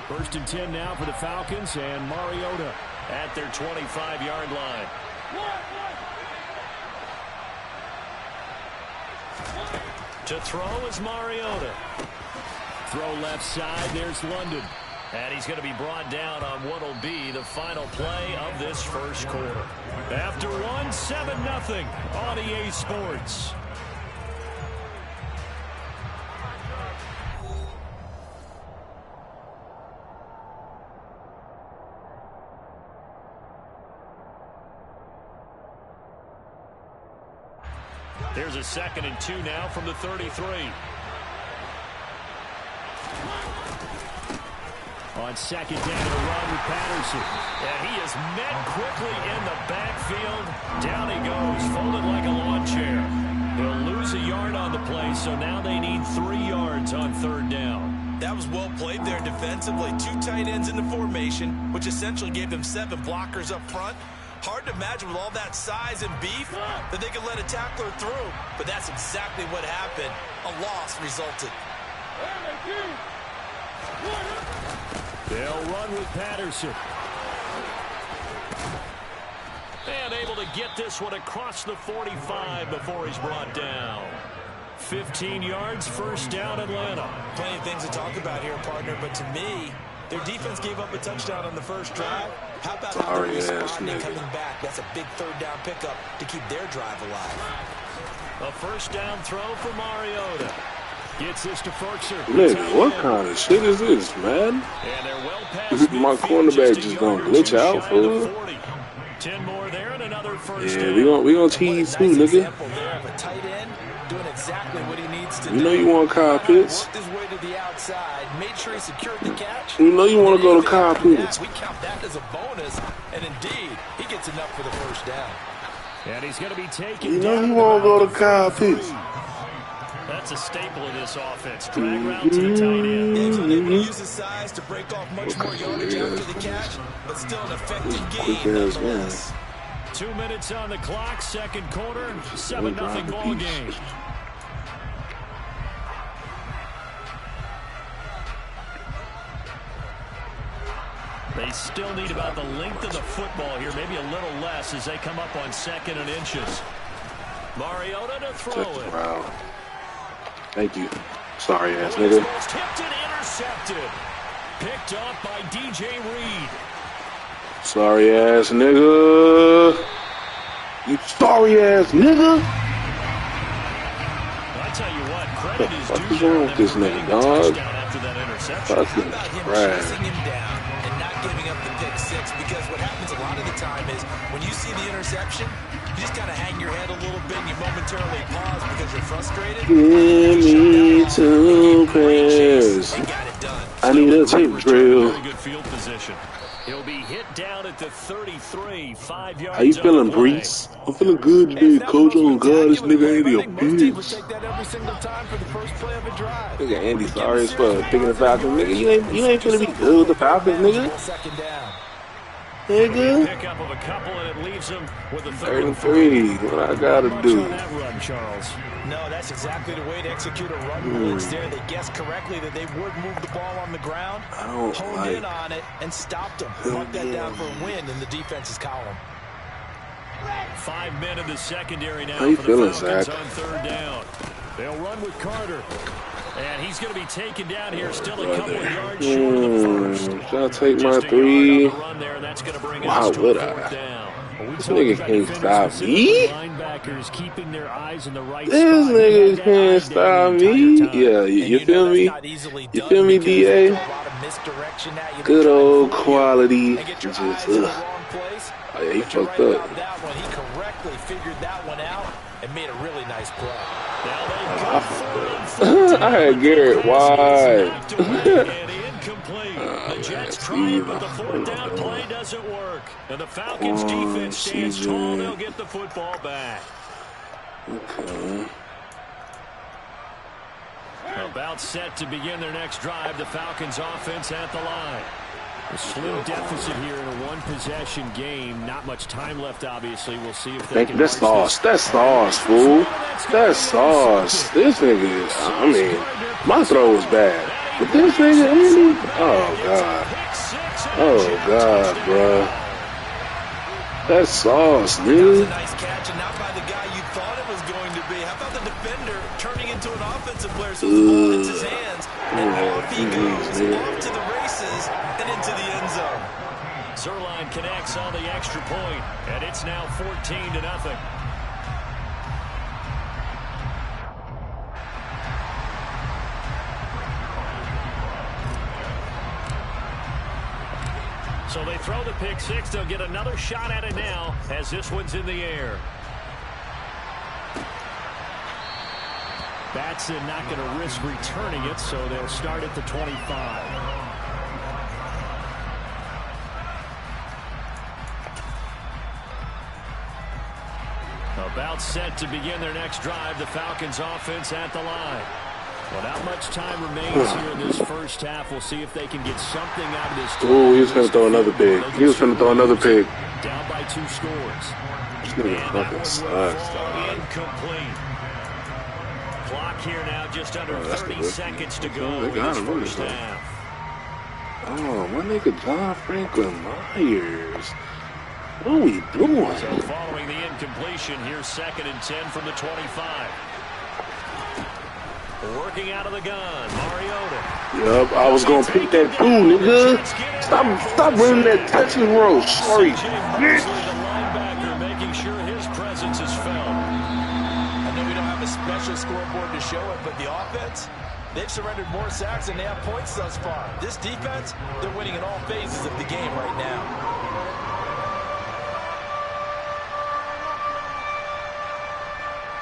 First and 10 now for the Falcons, and Mariota at their 25-yard line. To throw is Mariota. Throw left side, there's London. And he's going to be brought down on what will be the final play of this first quarter. After one, 7-0 on EA Sports. Here's a 2nd and 2 now from the 33. On second down to run with Patterson. And he is met quickly in the backfield. Down he goes, folded like a lawn chair. He'll lose a yard on the play, so now they need 3 yards on 3rd down. That was well played there defensively. 2 tight ends in the formation, which essentially gave them 7 blockers up front. Hard to imagine with all that size and beef that they could let a tackler through. But that's exactly what happened. A loss resulted. They'll run with Patterson. And able to get this one across the 45 before he's brought down. 15 yards, 1st down, Atlanta. Plenty of things to talk about here, partner, but to me, their defense gave up a touchdown on the first drive. How about how they're responding coming back? That's a big 3rd down pickup to keep their drive alive. A 1st down throw for Mariota. Gets this to Ferkser. Nigga, what kind of shit is this, man? And they're well past my cornerback just gonna glitch out, fool. 10 more there and another 1st down. Yeah, we gonna tease too, nigga. Doing exactly what he needs to you know you want Kyle Pitts. His way to the outside, made sure he secured the catch. You know you want to go to Kyle Pitts. We count that as a bonus, and indeed, he gets enough for the 1st down. And he's going to be taken. You know you want to go to Kyle Pitts. That's a staple of this offense. Drag route to the tight end. He's unable to use his size to break off much more yardage after the catch, but still an effective game nonetheless. 2 minutes on the clock, 2nd quarter, 7-0 ball game. They still need about the length of the football here, maybe a little less as they come up on 2nd and inches. Mariota to throw it. Wow. Thank you. Sorry ass nigga. Tipped and intercepted. Picked up by DJ Reed. Sorry ass nigga. You sorry ass nigga. I tell you what, credit is due. What is wrong with this nigga, dog? Fucking trash. And not giving up the pick 6, because what happens a lot of the time is when you see the interception, you just kind of hang your head a little bit and you momentarily pause because you're frustrated. Give me 2 pairs. I need a tape drill. Very good field position. He'll be hit down at the 33, 5 yards. How you feeling, Brees? I'm feeling good today, Coach. Oh God, this nigga Andy a bitch. Nigga Andy, sorry as fuck picking the Falcons, nigga. You ain't finna be good with the Falcons, nigga. Nigga. Pickup of a couple and it leaves him with a 33. What I gotta do? That run, Charles. No, that's exactly the way to execute a run blitz there. They guessed correctly that they would move the ball on the ground. I don't honed in on it and stopped them. Mark that down for a win in the defense's column. 5 men in the secondary now. How you for feeling, the Falcons Zach? on 3rd down. They'll run with Carter. And he's going to be taken down here, still a couple of yards short of the 1st. Should I take my 3? There, that's going to bring Why would I? This nigga can't stop me. Linebackers keeping their eyes in the right This nigga can't stop me. Yeah, you feel me? You feel me, DA? Good old quality. Just, oh yeah, he fucked up. He correctly figured that one out and made a really nice play. I had Garrett wide. The Jets try, but the 4th down play doesn't work. And the Falcons defense stands tall. They'll get the football back. Okay. About set to begin their next drive. The Falcons offense at the line. A slim deficit here in a one-possession game. Not much time left, obviously. We'll see if they can. That's sauce. That's sauce, fool. That's sauce. This nigga is, I mean, my throw was bad. But this nigga Andy? Oh, God. Oh, God, bro. That's sauce, That was dude. a nice catch, and not by the guy you thought it was going to be. How about the defender turning into an offensive player so the ball hits his hands, and off he goes, off to the races, and into the end zone. Zerline connects on the extra point, and it's now 14-0. So they throw the pick six. They'll get another shot at it now as this one's in the air. Batson not going to risk returning it, so they'll start at the 25. About set to begin their next drive. The Falcons offense at the line. Well, not much time remains here in this first half. We'll see if they can get something out of this. Oh, he was going to throw another pick. He was going to throw another pick. Down by 2 scores. This nigga fucking sucks, dog. Incomplete. Clock here now, just under 30 seconds to go in this first half. Oh, my nigga John Franklin Myers. What are we doing? So following the incompletion, here's 2nd and 10 from the 25. Working out of the gun, Mariota. Yup, I was gonna pick that too, nigga. Stop running that Texas roll. Sorry, bitch. The linebacker making sure his presence is felt. I know we don't have a special scoreboard to show it, but the offense, they've surrendered more sacks than they have points thus far. This defense, they're winning in all phases of the game right now.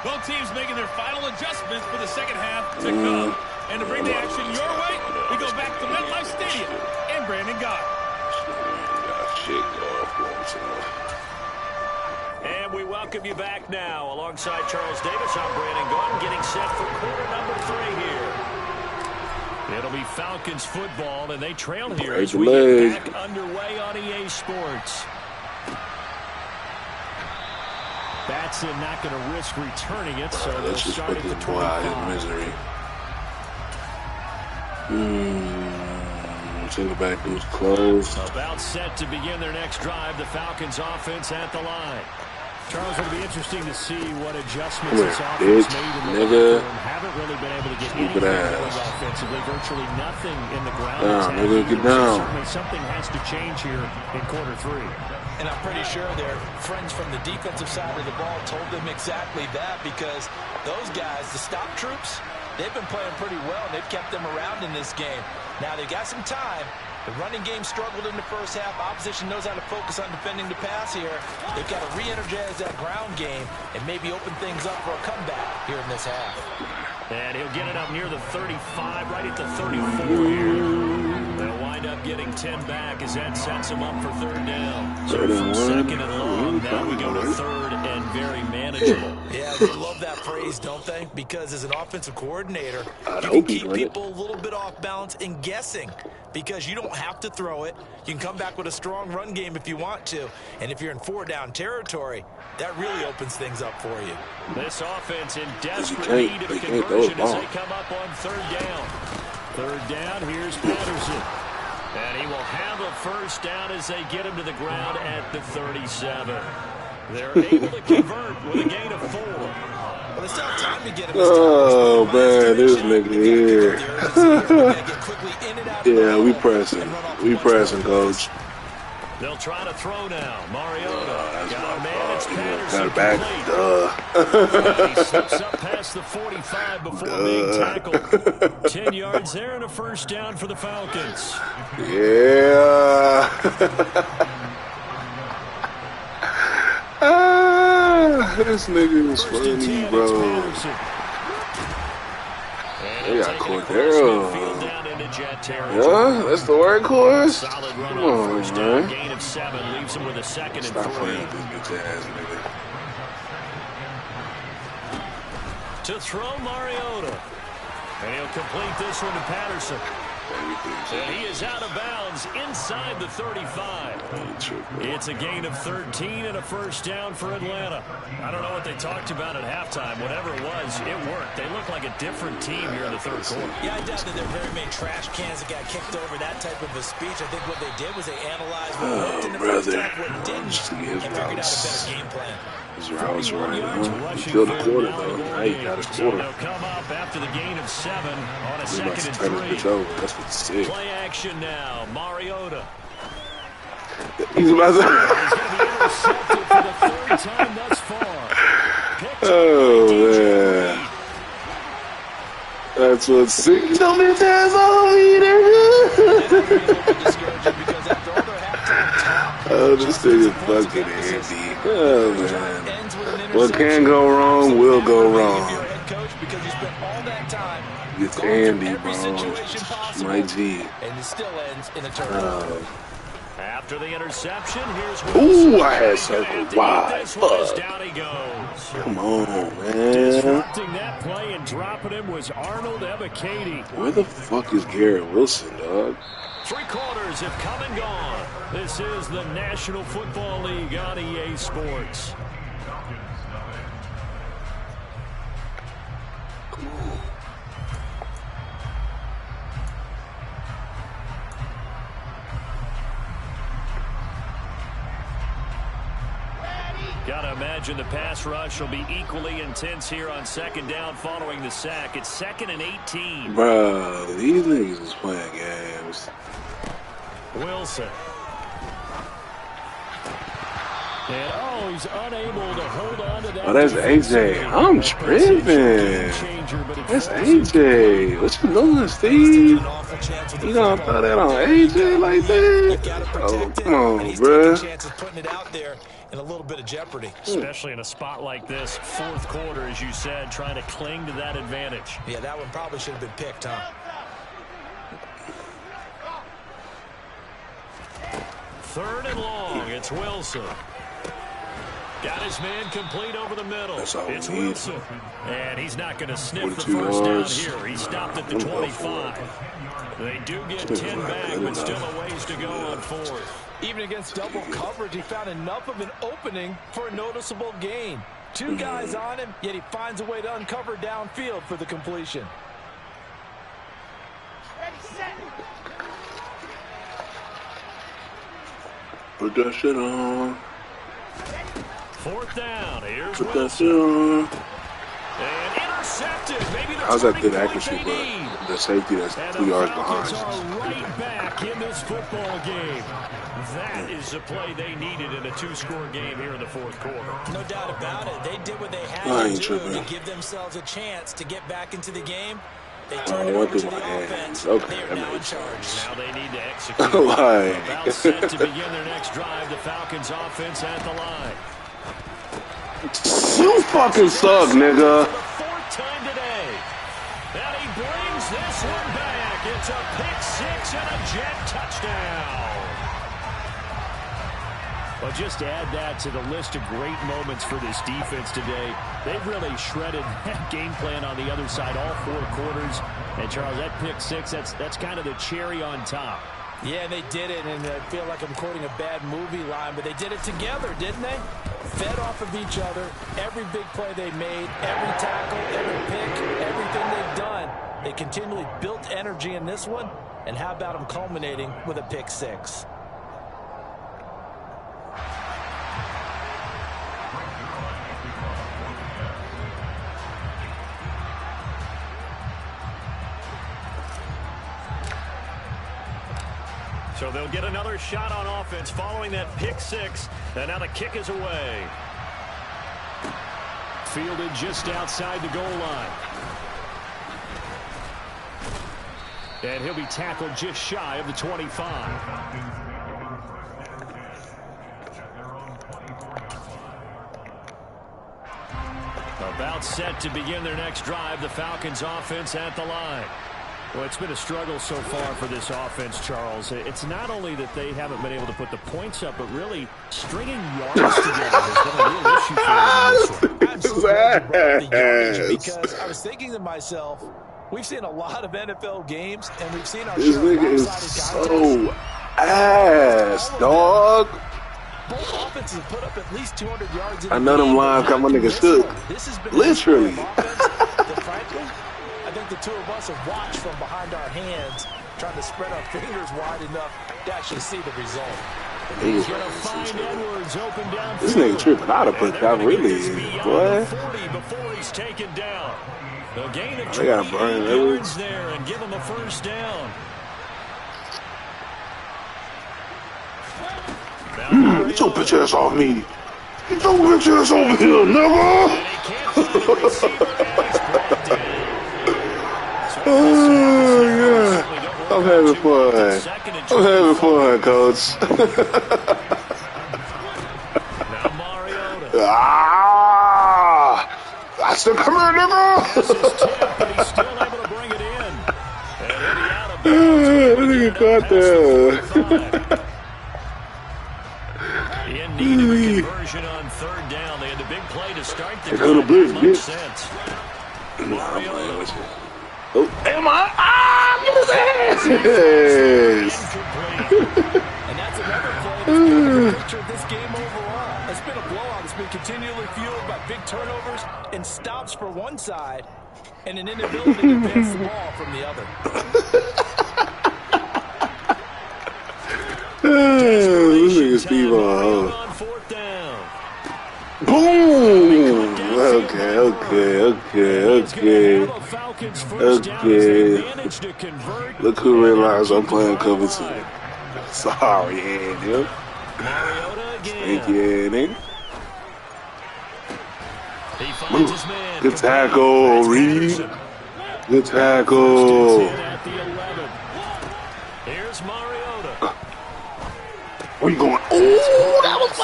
Both teams making their final adjustments for the second half to come. And to bring the action your way, we go back to MetLife Stadium and Brandon Gott. And we welcome you back now. Alongside Charles Davis, I'm Brandon Gott, getting set for quarter number 3 here. It'll be Falcons football, and they trail here as we get back underway on EA Sports. Batson not going to risk returning it, so they'll start at the 25. Misery. Take it back, dude's closed. About set to begin their next drive. The Falcons offense at the line. Charles, it'll be interesting to see what adjustments this offense made in the locker room. Haven't really been able to get anything going offensively. Virtually nothing in the ground. Get down. Certainly something has to change here in quarter 3. And I'm pretty sure their friends from the defensive side of the ball told them exactly that, because those guys, the stop troops, they've been playing pretty well. They've kept them around in this game. Now they've got some time. The running game struggled in the first half. Opposition knows how to focus on defending the pass here. They've got to re-energize that ground game and maybe open things up for a comeback here in this half. And he'll get it up near the 35, right at the 34 here. They'll wind up getting 10 back as that sets them up for 3rd down. So from 2nd and long, now we go to 3rd and very manageable. Yeah, they love that phrase, don't they? Because as an offensive coordinator, you can keep people a little bit off balance and guessing, because you don't have to throw it. You can come back with a strong run game if you want to. And if you're in 4-down territory, that really opens things up for you. This offense in desperate need of a conversion as they come up on 3rd down. 3rd down, here's Patterson. And he will have a first down as they get him to the ground at the 37. They're able to convert with a gain of 4. Well, it's not time to get him. Oh, man, this nigga here. Yeah, we pressing. We pressing, coach. They'll try to throw now. Mariota. Got a man. It's Patterson. Got it back. He slips up past the 45 before being tackled. 10 yards there and a first down for the Falcons. Yeah. This nigga is funny, bro. They got Cordero. Yeah, that's the right course. Solid run Come on on, first down. man. Gain of 7 leaves him with a 2nd and 3. Stop playing with this bitch ass nigga. To throw Mariota. And he'll complete this one to Patterson. And he is out of bounds inside the 35. It's a gain of 13 and a first down for Atlanta. I don't know what they talked about at halftime. Whatever it was, it worked. They look like a different team here in the third quarter. Yeah, I doubt that there are very many trash cans that got kicked over that type of a speech. I think what they did was they analyzed what worked in the first half, what didn't, and figured out a better game plan. His routes right now. He killed the quarter, though. Now he got his quarter. They'll come up after the gain of 7 on a second and 3. That's what's sick. Play action now. Mariota. He's about to. He's going to be intercepted for the third time thus far. Oh, man. That's what's sick. Don't be fast on me, oh, this thing is fucking handy. Oh, man. What can go wrong will go wrong. It's handy, bro. My G. And it still ends in a turnover. After the interception, here's ooh, I had circled wide. Fuck. Down he goes. Come on, man. Disrupting that play and dropping him was Arnold Ebiketie. Where the fuck is Garrett Wilson, dog? 3 quarters have come and gone. This is the National Football League on EA Sports. Gotta imagine the pass rush will be equally intense here on second down following the sack. It's 2nd and 18. Bro, these niggas is playing games. Wilson. And he's unable to hold on to that. Oh, that's AJ. I'm tripping. That's AJ. What you doing, Steve? You gonna throw that on AJ like that? Oh, come on, bro. In a little bit of jeopardy. Especially in a spot like this, fourth quarter, as you said, trying to cling to that advantage. Yeah, that one probably should have been picked, huh? 3rd and long. It's Wilson. Got his man complete over the middle. That's all it's we need. Wilson. And he's not going to sniff the first down here. He stopped at the 25. They do get 10 back, but still a ways to go on 4th. Even against double coverage, he found enough of an opening for a noticeable gain. 2 guys on him, yet he finds a way to uncover downfield for the completion. Put that shit on. 4th down. Here's Put that Wilson. shit on. And intercepted. Maybe How's that good accuracy, but the safety that's 2 yards behind. Are right back in this football game. That is the play they needed in a 2-score game here in the 4th quarter. No doubt about it. They did what they had to do to give themselves a chance to get back into the game. They turned it over to the offense. Okay, they are now in charge. Now they need to execute. About set to begin their next drive. The Falcons offense at the line. You fucking suck, nigga. For the 4th time today. And he brings this one back. It's a pick 6 and a jet touchdown. Well, just to add that to the list of great moments for this defense today, they've really shredded that game plan on the other side all 4 quarters. And, Charles, that pick 6, that's kind of the cherry on top. Yeah, they did it, and I feel like I'm quoting a bad movie line, but they did it together, didn't they? Fed off of each other, every big play they made, every tackle, every pick, everything they've done. They continually built energy in this one, and how about them culminating with a pick 6? So they'll get another shot on offense following that pick 6. And now the kick is away. Fielded just outside the goal line. And he'll be tackled just shy of the 25. About set to begin their next drive. The Falcons offense at the line. Well, it's been a struggle so far for this offense, Charles. It's not only that they haven't been able to put the points up, but really stringing yards together has been a real issue for them in this one. Absolutely, the yardage, because I was thinking to myself, We've seen a lot of NFL games, and we've seen our This nigga is so ass, dog. Both offenses have put up at least 200 yards in I know them lines got my nigga shook. Literally. Frankly, I think the two of us have watched from behind our hands, trying to spread our fingers wide enough to actually see the result. He's going to find Edwards open down. This nigga tripping out of put that really, boy. 40 before he's taken down. The gain of 28 yards there and give him a first down. Get your bitch ass off me. Get your bitch ass over here, nigga. Oh, yeah. I'm having fun. I'm having fun, coach. Now Mariota. I still come here, nigga. This is tip, but he's still able to bring it in. And That nigga caught that. In need of a conversion on third down. They had the big play to start the game. That makes sense. Oh, am I? Get his ass! Yes. And that's another play that's been a good picture of this game overall. It's been a blowout. It's been continually fueled by big turnovers and stops for one side and an inability to pass the ball from the other. This nigga Steve Boom! Okay. Look who realized I'm playing cover 2. Sorry, Andy. Thank you, Andy. Good tackle, Reed. Good tackle. Here's Mariota. Where you going? Oh, that was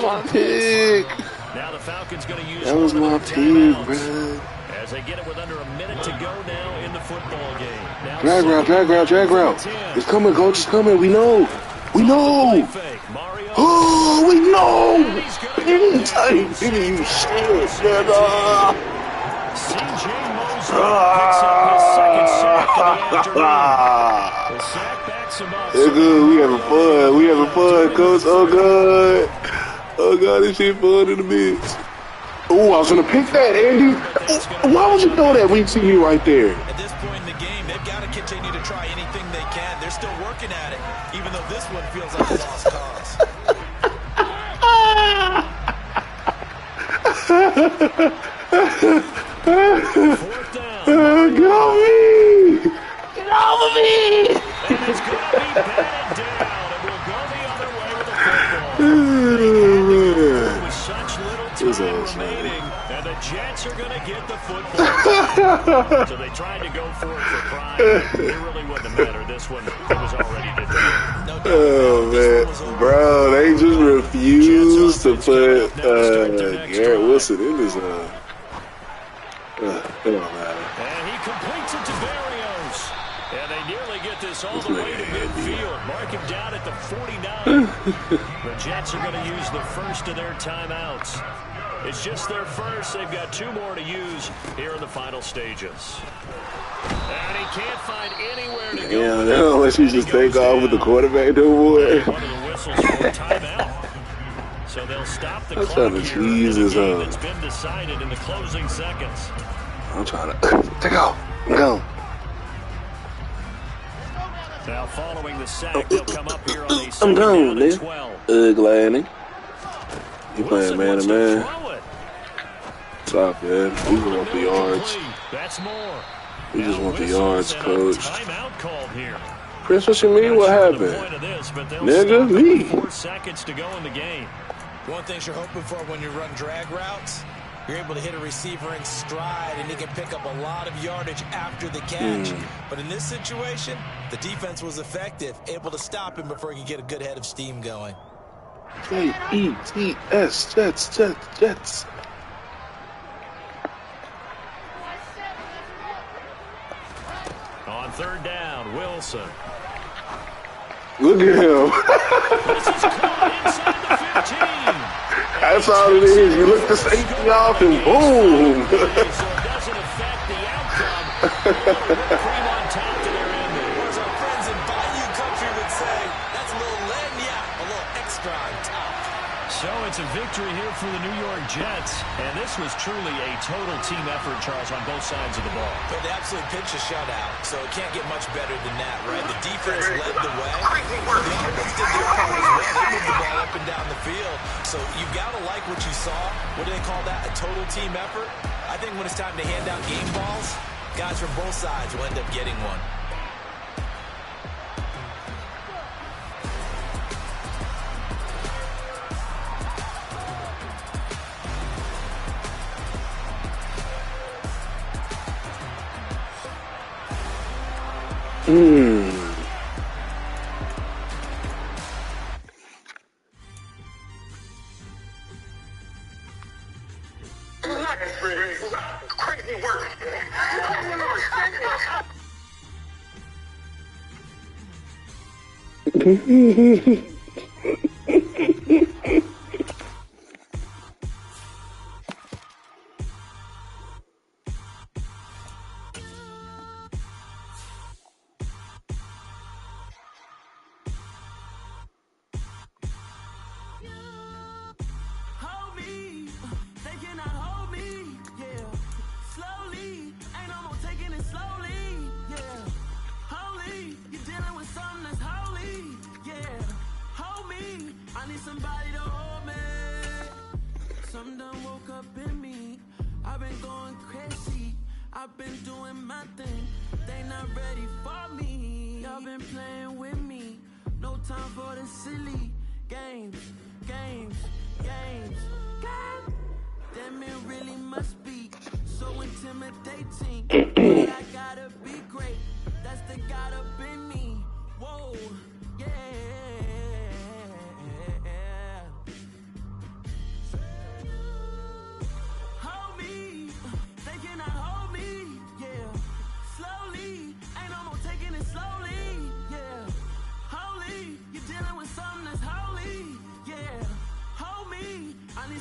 my pick. Now the Falcons going to use that was my pick, bro. As they get it with under a minute to go now in the football game. Now drag route. It's coming, coach. It's coming. We know. Oh, we know. You shit, nigga. C.J. Mosley picks up his second sack of the afternoon. The sack backs him up. It's good. We having fun, coach. Oh, God, this shit fun in the mix. Oh, I was going to pick that, Andy. Why would you know that when you see me right there? At this point in the game, they've got to continue to try anything they can. They're still working at it, even though this one feels like a lost cause. Fourth down. Get off me! Get off of me! And it's going to be batted down, and we'll go the other way with the football. With such little time remaining, and the Jets are going to get the football. So they tried to go for it for pride. It really wouldn't have mattered. This one, it was already determined. Oh, man. Bro, they just refused to put Garrett Wilson in this. It don't matter. And he completes it to Barrios. And they nearly get this all the way to midfield. Mark him down at the 49. The Jets are going to use the first of their timeouts. It's just their first. They've got 2 more to use here in the final stages. And he can't find anywhere to go. Yeah, they don't let you just take off with the quarterback no more. One of the whistles for timeout. So they'll stop the clock here in a game that's been decided in the closing seconds. I'm trying to take off. Go. Now following the sack, they'll come up here on a I'm gone, man. 12. Gladney. You playing man to man. Stop, man. We just want the yards. That's more. We just want the yards, coach. Timeout called here. Chris, what you mean? What happened? Nigga, me. 4 seconds to go in the game. One thing you're hoping for when you run drag routes, you're able to hit a receiver in stride, and he can pick up a lot of yardage after the catch. But in this situation, the defense was effective, able to stop him before he could get a good head of steam going. Jets, Jets. On third down, Wilson. Look at him. This is caught inside the 15. That's all it is. You look the safety off and boom. So it doesn't affect the outcome. cream on top to their ending. Or as our friends in Bayou Country would say, that's a little lagniappe, a little extra on top. So it's a victory here for the New York Jets, and this was truly a total team effort, Charles, on both sides of the ball. But they absolutely pitched a shutout, so it can't get much better than that, right? The defense led the way. The offense did their part as well. They moved the ball up and down the field. So you've got to like what you saw. What do they call that? A total team effort? I think when it's time to hand out game balls, guys from both sides will end up getting one. Crazy work. Somebody to hold me. Some done woke up in me. I've been going crazy. I've been doing my thing. They not ready for me. Y'all been playing with me. No time for the silly games. God damn, it really must be so intimidating. But I gotta be great. That's the God up in me. Whoa, yeah.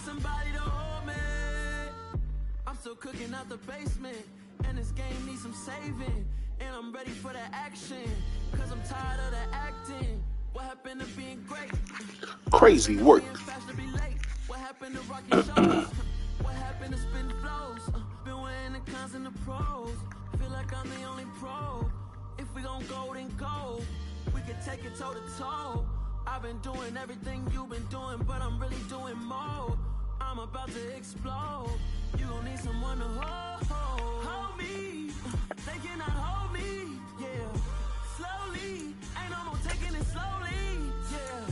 Somebody to hold me. I'm still cooking out the basement, and this game needs some saving. And I'm ready for the action, cause I'm tired of the acting. What happened to being great? Crazy work. What happened to rocking shows? What happened to spin flows? Been wearing the cons and the pros. Feel like I'm the only pro. If we gon' go, then go. We can take it toe to toe. I've been doing everything you've been doing, but I'm really doing more. I'm about to explode. You gon' need someone to hold me. They cannot hold me. Yeah, slowly. Ain't no more taking it slowly. Yeah,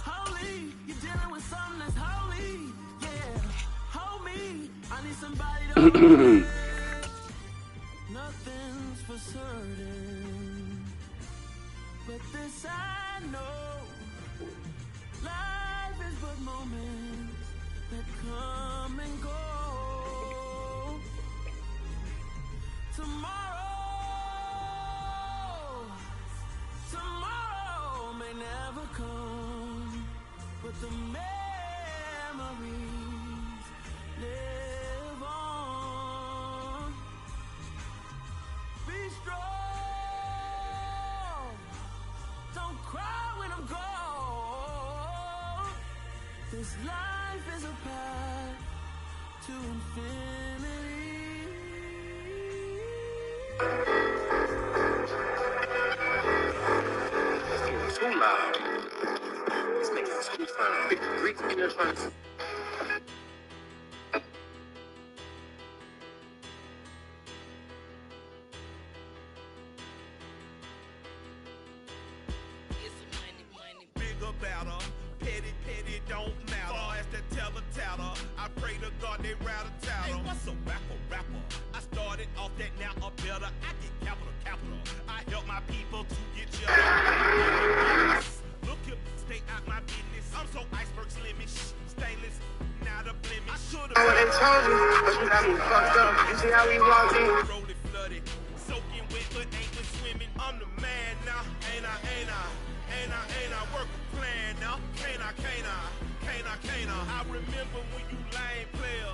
holy. You're dealing with something that's holy. Yeah, hold me. I need somebody to hold me. Nothing's for certain, but this I know. Life is but moments that come and go. Tomorrow may never come, but the memories live on. Be strong, don't cry when I'm gone. This life is a path to infinity. Too loud. It's making too sound. Greek in your face. I remember when you lame player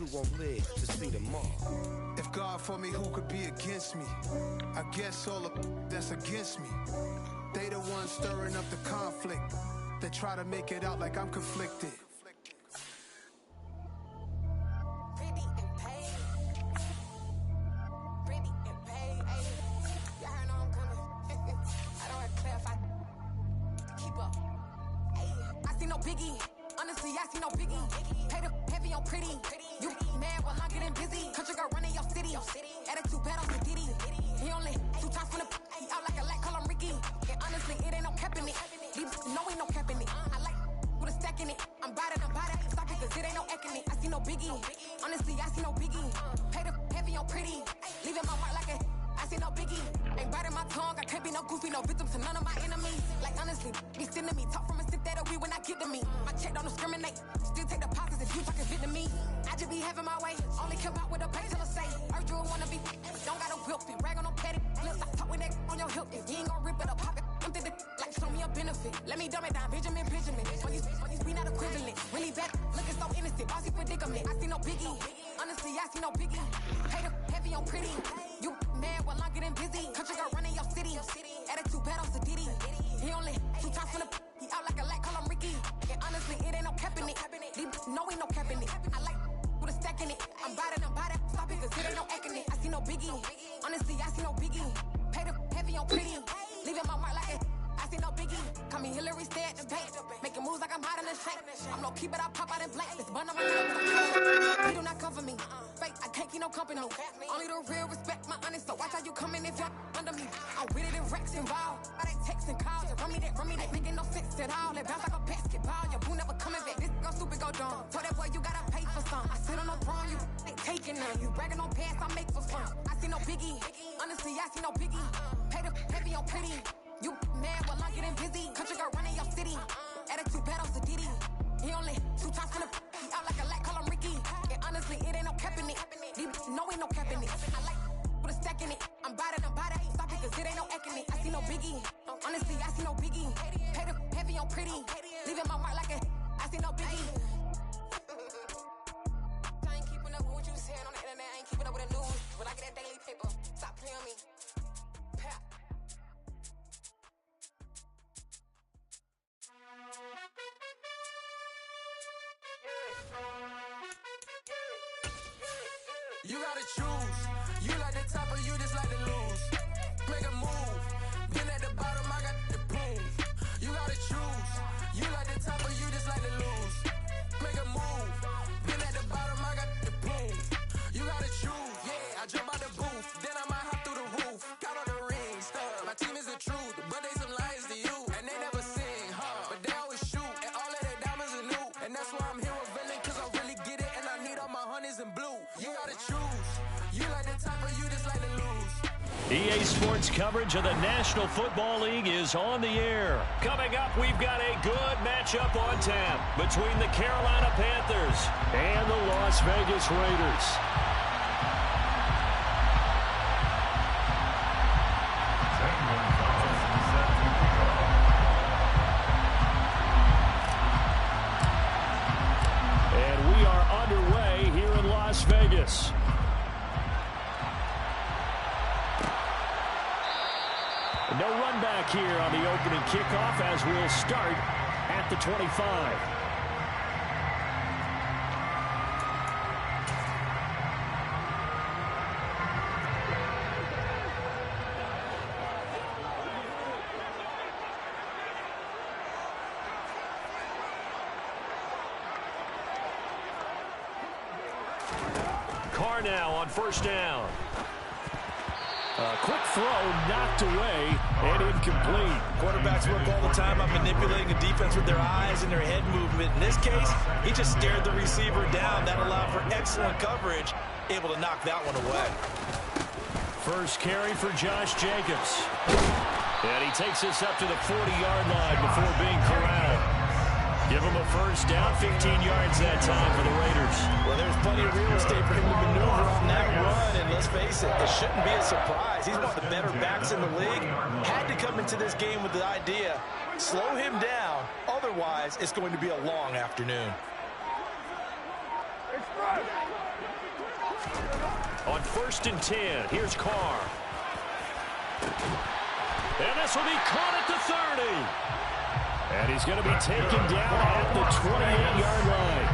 who won't live to see tomorrow. If God for me, who could be against me? I guess all of that's against me. They the ones stirring up the conflict. They try to make it out like I'm conflicted. Biggie, honestly, I see no biggie. Pay the heavy on pretty. You mad while I'm getting busy. Country girl running your city. Attitude bad on the Diddy. He only 2 times from the he out like a light, call him Ricky. And honestly, it ain't no cap in it. These no ain't no cap in it. I like with a stack in it. I'm bad it. Stop it, cause it ain't no eck in it. I see no biggie. Honestly, I see no biggie. Pay the heavy on pretty. Leaving my mark like a I see no biggie. Ain't biting my tongue. I can't be no goofy, no victim to none of my enemies. Like honestly, be sending me talk from a sip that we when I get to me. My check don't discriminate. Still take the pauses if you talking Vietnamese. I just be having my way. Only come out with a pay till I say. Earth drew wanna be. Don't got a whip and rag on no petty. Lips like talk with that on your hip. If you ain't gon' rip it up, pop it. I'm thinking like show me a benefit. Let me dumb it down, Benjamin. On you be not equivalent. Really bad, looking so innocent. Bossy predicament. I see no biggie. Honestly, I see no biggie. Pay the heavy on pretty. You mad while I'm getting busy. Country girl running your city. Attitude bad on the Diddy. He only 2 times from the he out like a light, call him Ricky. And honestly, it ain't no cap in it. No ain't no cap in it. I like with a stack in it. I'm biting. Stop it, cause it ain't no eck in it. I see no biggie. Honestly, I see no biggie. Pay the heavy on pretty. Leaving my mark like it. I see no biggie. Call me Hillary, stay at the bank. Making moves like I'm hiding the shank. I'm low key, but I pop out in blank. This bun on my nose. He do not cover me. Fake, I can't keep no company. Only the real respect my honest. So watch how you come in if you're under me. I'm with it in Rex involved. I they texting calls. Run me that. Making no sense at all. They bounce like a basketball. Your boo never coming back. This go stupid, go dumb. Told that boy you gotta pay for some. I sit on no throne, you ain't taking none. You bragging on pants, I make for fun. I see no biggie. Honestly, I see no biggie. Pay the heavy on pretty. You mad while I'm getting busy. Country girl running your city. Attitude bad on the Diddy. He only 2 times from the he out like a light, call him Ricky. And honestly, it ain't no cap in it. No ain't no cap in it. I like with a stack in it. I'm biting. Stop it, cause it ain't no eck in it. I see no biggie. Honestly, I see no biggie. Pay the heavy on pretty. Leaving my mark like a I see no biggie. I ain't keeping up with what you saying on the internet. I ain't keeping up with the news. When I get that daily paper, stop playing on me. You gotta choose. You like the top or you just like to lose. Make a move. Been at the bottom, I got the prove. You gotta choose. You like the top or you just like to lose. Make a move. Been at the bottom, I got the prove. You gotta choose. Yeah, I jump out the booth. Then I might hop through the roof. Count on the rings. Stuff. My team is the truth, but they some liars to you. And they never sing, huh? But they always shoot. And all of their diamonds are new. And that's why I'm here with Villain, cause I really get it. And I need all my honeys in blue. You gotta choose. You like the top or you just like to lose. EA Sports coverage of the National Football League is on the air. Coming up, we've got a good matchup on tap between the Carolina Panthers and the Las Vegas Raiders. And we are underway here in Las Vegas. No run back here on the opening kickoff as we'll start at the 25. Carr now on first down. A quick throw knocked away and incomplete. Quarterbacks work all the time on manipulating a defense with their eyes and their head movement. In this case, he just stared the receiver down. That allowed for excellent coverage, able to knock that one away. First carry for Josh Jacobs. And he takes this up to the 40-yard line before being corralled. Give him a first down, 15 yards that time for the Raiders. Well, there's plenty of real estate for him to maneuver on that run, and let's face it, it shouldn't be a surprise. He's one of the better backs in the league. Had to come into this game with the idea, slow him down, otherwise it's going to be a long afternoon. On 1st and 10, here's Carr. And this will be caught at the 30. And he's going to be taken down at the 28-yard line.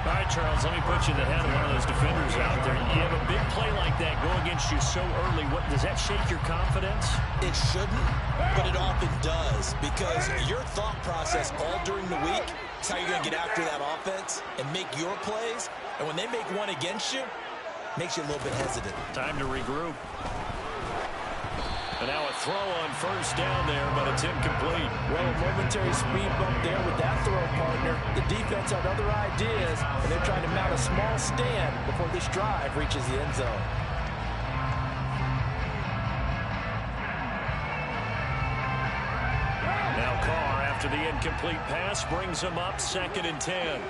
All right, Charles, let me put you in the head of one of those defenders out there. You have a big play like that go against you so early. Does that shake your confidence? It shouldn't, but it often does, because your thought process all during the week is how you're going to get after that offense and make your plays. And when they make one against you, it makes you a little bit hesitant. Time to regroup. And now a throw on 1st down there, but it's incomplete. Well, a momentary speed bump there with that throw, partner. The defense had other ideas, and they're trying to mount a small stand before this drive reaches the end zone. Now Carr, after the incomplete pass, brings him up 2nd and 10.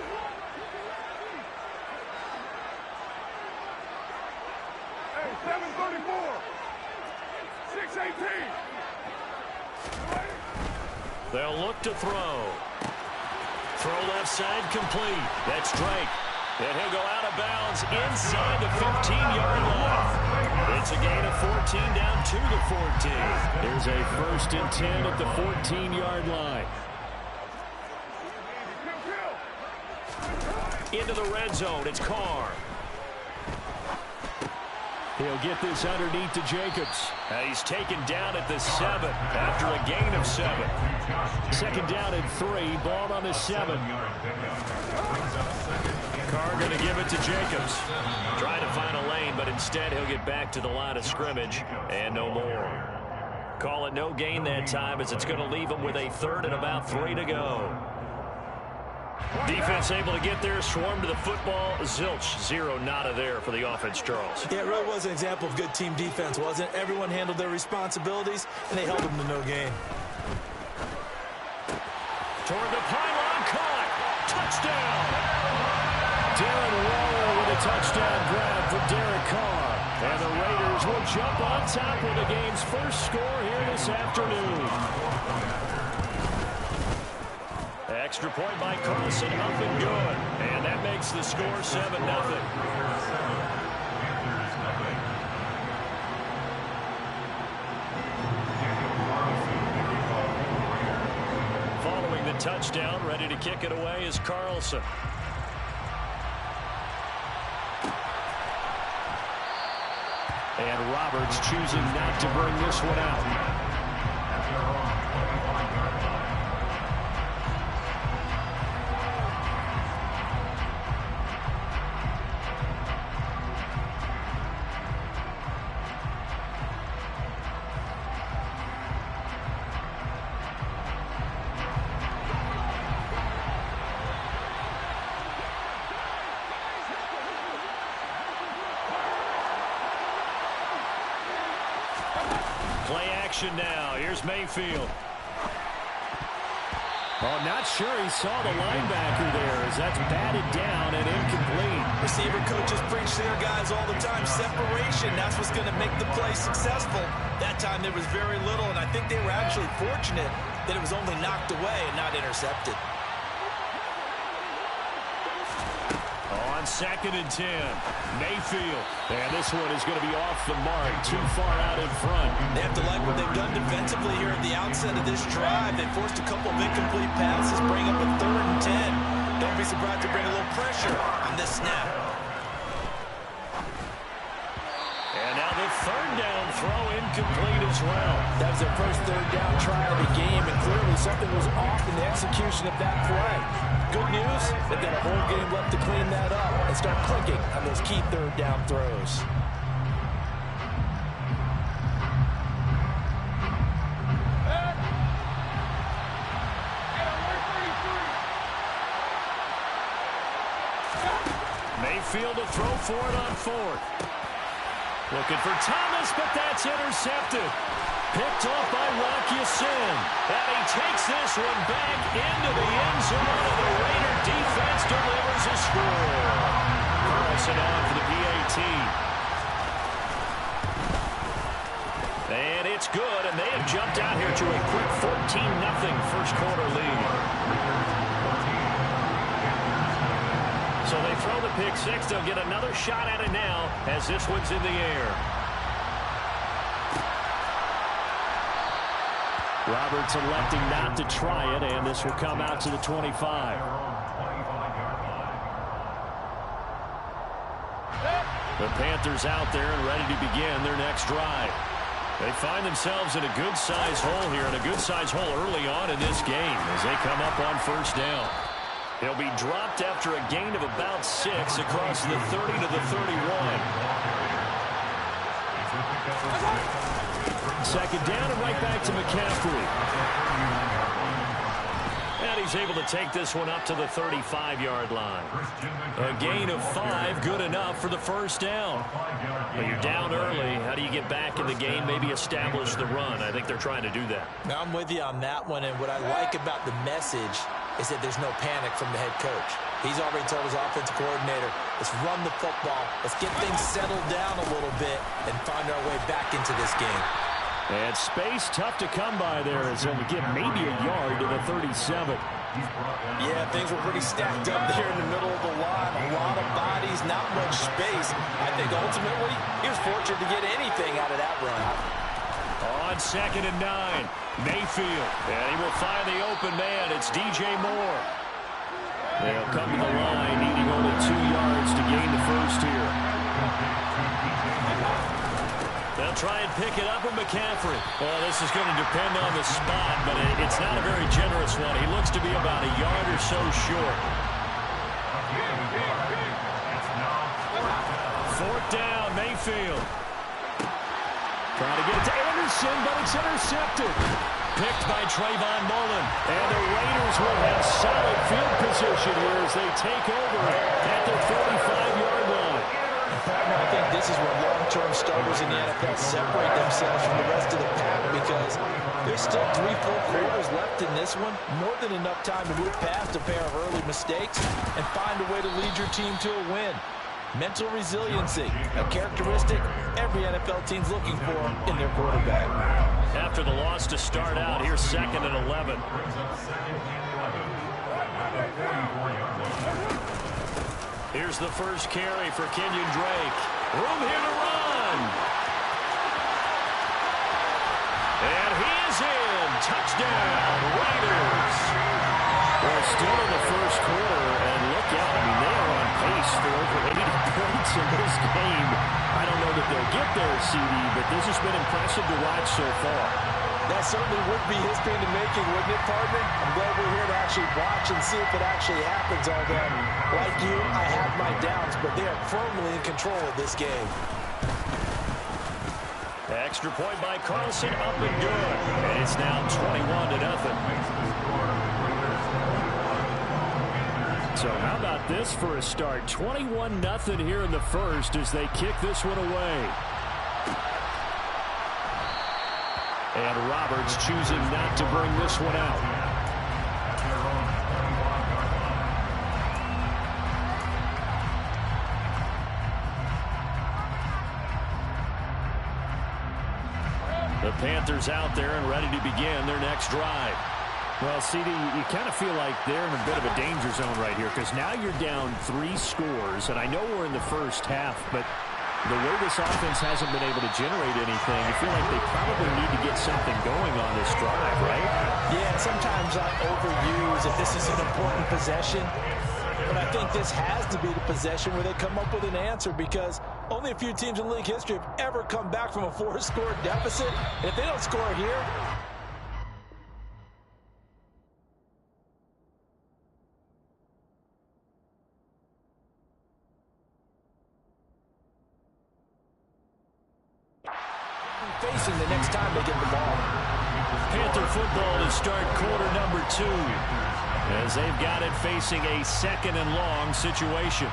Hey, 734. 618. They'll look to throw. Throw left side complete. That's Drake. And he'll go out of bounds inside the 15-yard line. It's a gain of 14 down to the 14. There's a 1st and 10 at the 14-yard line. Into the red zone. It's Carr. He'll get this underneath to Jacobs. He's taken down at the 7 after a gain of 7. 2nd down and 3. Ball on the 7. Carr going to give it to Jacobs. Trying to find a lane, but instead he'll get back to the line of scrimmage and no more. Call it no gain that time, as it's going to leave him with a 3rd and about 3 to go. Defense able to get there, swarm to the football. Zilch, 0 nada there for the offense, Charles. Yeah, it really was an example of good team defense, wasn't it? Everyone handled their responsibilities, and they held them to no gain. Toward the pylon, caught. Touchdown. Darren Waller with a touchdown grab for Derek Carr. And the Raiders will jump on top with the game's first score here this afternoon. Extra point by Carlson, up and good. And that makes the score 7-0. Following the touchdown, ready to kick it away is Carlson. And Roberts choosing not to bring this one out. Play action now. Here's Mayfield. Oh, not sure he saw the linebacker there, as that's batted down and incomplete. Receiver coaches preach to their guys all the time. Separation, that's what's going to make the play successful. That time there was very little, and I think they were actually fortunate that it was only knocked away and not intercepted. On 2nd and 10, Mayfield. And this one is going to be off the mark, too far out in front. They have to like what they've done defensively here at the outset of this drive. They forced a couple of incomplete passes, bring up a 3rd and 10. Don't be surprised to bring a little pressure on this snap. And now the 3rd down throw incomplete as well. That was their first 3rd down try of the game, and clearly something was off in the execution of that play. Good news, they've got a whole game left to clean that up and start clicking on those key 3rd down throws. Mayfield to throw for it on 4th. Looking for Thomas, but that's intercepted. Picked off by Rocky Sin. And he takes this one back into the end zone, and the Raider defense delivers a score. Carlson on for the PAT. And it's good, and they have jumped out here to a quick 14-0 first quarter lead. So they throw the pick six. They'll get another shot at it now as this one's in the air. Roberts electing not to try it, and this will come out to the 25. The Panthers out there and ready to begin their next drive. They find themselves in a good-sized hole here, and a good-sized hole early on in this game as they come up on first down. He'll be dropped after a gain of about 6 across the 30 to the 31. Second down and right back to McCaffrey. And he's able to take this one up to the 35-yard line. A gain of 5, good enough for the first down. But you're down early. How do you get back in the game, maybe establish the run? I think they're trying to do that. Now, I'm with you on that one, and what I like about the message is that there's no panic from the head coach. He's already told his offensive coordinator, let's run the football, let's get things settled down a little bit and find our way back into this game. And space tough to come by there as they'll get maybe a yard to the 37. Yeah, things were pretty stacked up there in the middle of the line. A lot of bodies, not much space. I think ultimately he was fortunate to get anything out of that run. On 2nd and 9, Mayfield. And he will find the open man. It's DJ Moore. They'll come to the line, needing only 2 yards to gain the first here. They'll try and pick it up with McCaffrey. Well, this is going to depend on the spot, but it's not a very generous one. He looks to be about a yard or so short. 4th down, Mayfield. Trying to get it to Anderson, but it's intercepted. Picked by Trayvon Mullen. And the Raiders will have solid field position here as they take over at their 45-yard line. I think this is where long-term starters in the NFL separate themselves from the rest of the pack because there's still 3 full quarters left in this one. More than enough time to move past a pair of early mistakes and find a way to lead your team to a win. Mental resiliency, a characteristic every NFL team's looking for in their quarterback. After the loss to start out, here's 2nd and 11. Here's the first carry for Kenyon Drake. Room here to run. And he is in. Touchdown, Raiders. Well, still in the first quarter, and look out. I mean, they are on pace for over 80 points in this game. I don't know that they'll get there, CD, but this has been impressive to watch so far. That certainly would be history in the making, wouldn't it, partner? I'm glad we're here to actually watch and see if it actually happens, although, like you, I have my doubts, but they are firmly in control of this game. Extra point by Carlson, up and good. And it's now 21-0. So how about this for a start? 21-0 here in the first as they kick this one away. And Roberts choosing not to bring this one out. The Panthers out there and ready to begin their next drive. Well, CD, you kind of feel like they're in a bit of a danger zone right here because now you're down 3 scores, and I know we're in the first half, but the way this offense hasn't been able to generate anything, you feel like they probably need to get something going on this drive, right? Yeah, sometimes I overuse if this is an important possession, but I think this has to be the possession where they come up with an answer because only a few teams in league history have ever come back from a 4-score deficit, and if they don't score here, facing the next time they get the ball. Panther football to start quarter number 2 as they've got it facing a 2nd and long situation.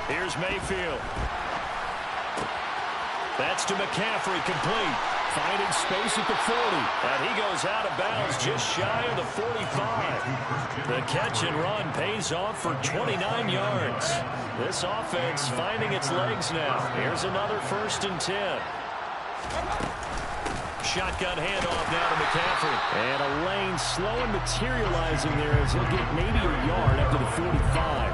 Here's Mayfield. That's to McCaffrey, complete. Finding space at the 40. And he goes out of bounds just shy of the 45. The catch and run pays off for 29 yards. This offense finding its legs now. Here's another 1st and 10. Shotgun handoff now to McCaffrey. And a lane slow and materializing there as he'll get maybe a yard up to the 45.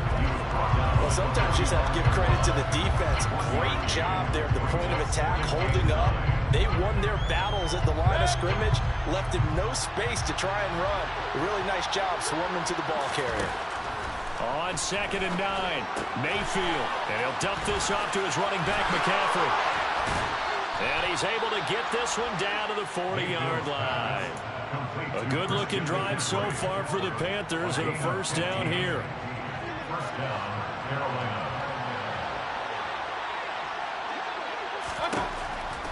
Well, sometimes you just have to give credit to the defense. Great job there at the point of attack, holding up. They won their battles at the line of scrimmage, left him no space to try and run. A really nice job swarming to the ball carrier. On 2nd and 9, Mayfield. And he'll dump this off to his running back, McCaffrey. And he's able to get this one down to the 40-yard line. A good-looking drive so far for the Panthers and a 1st down here.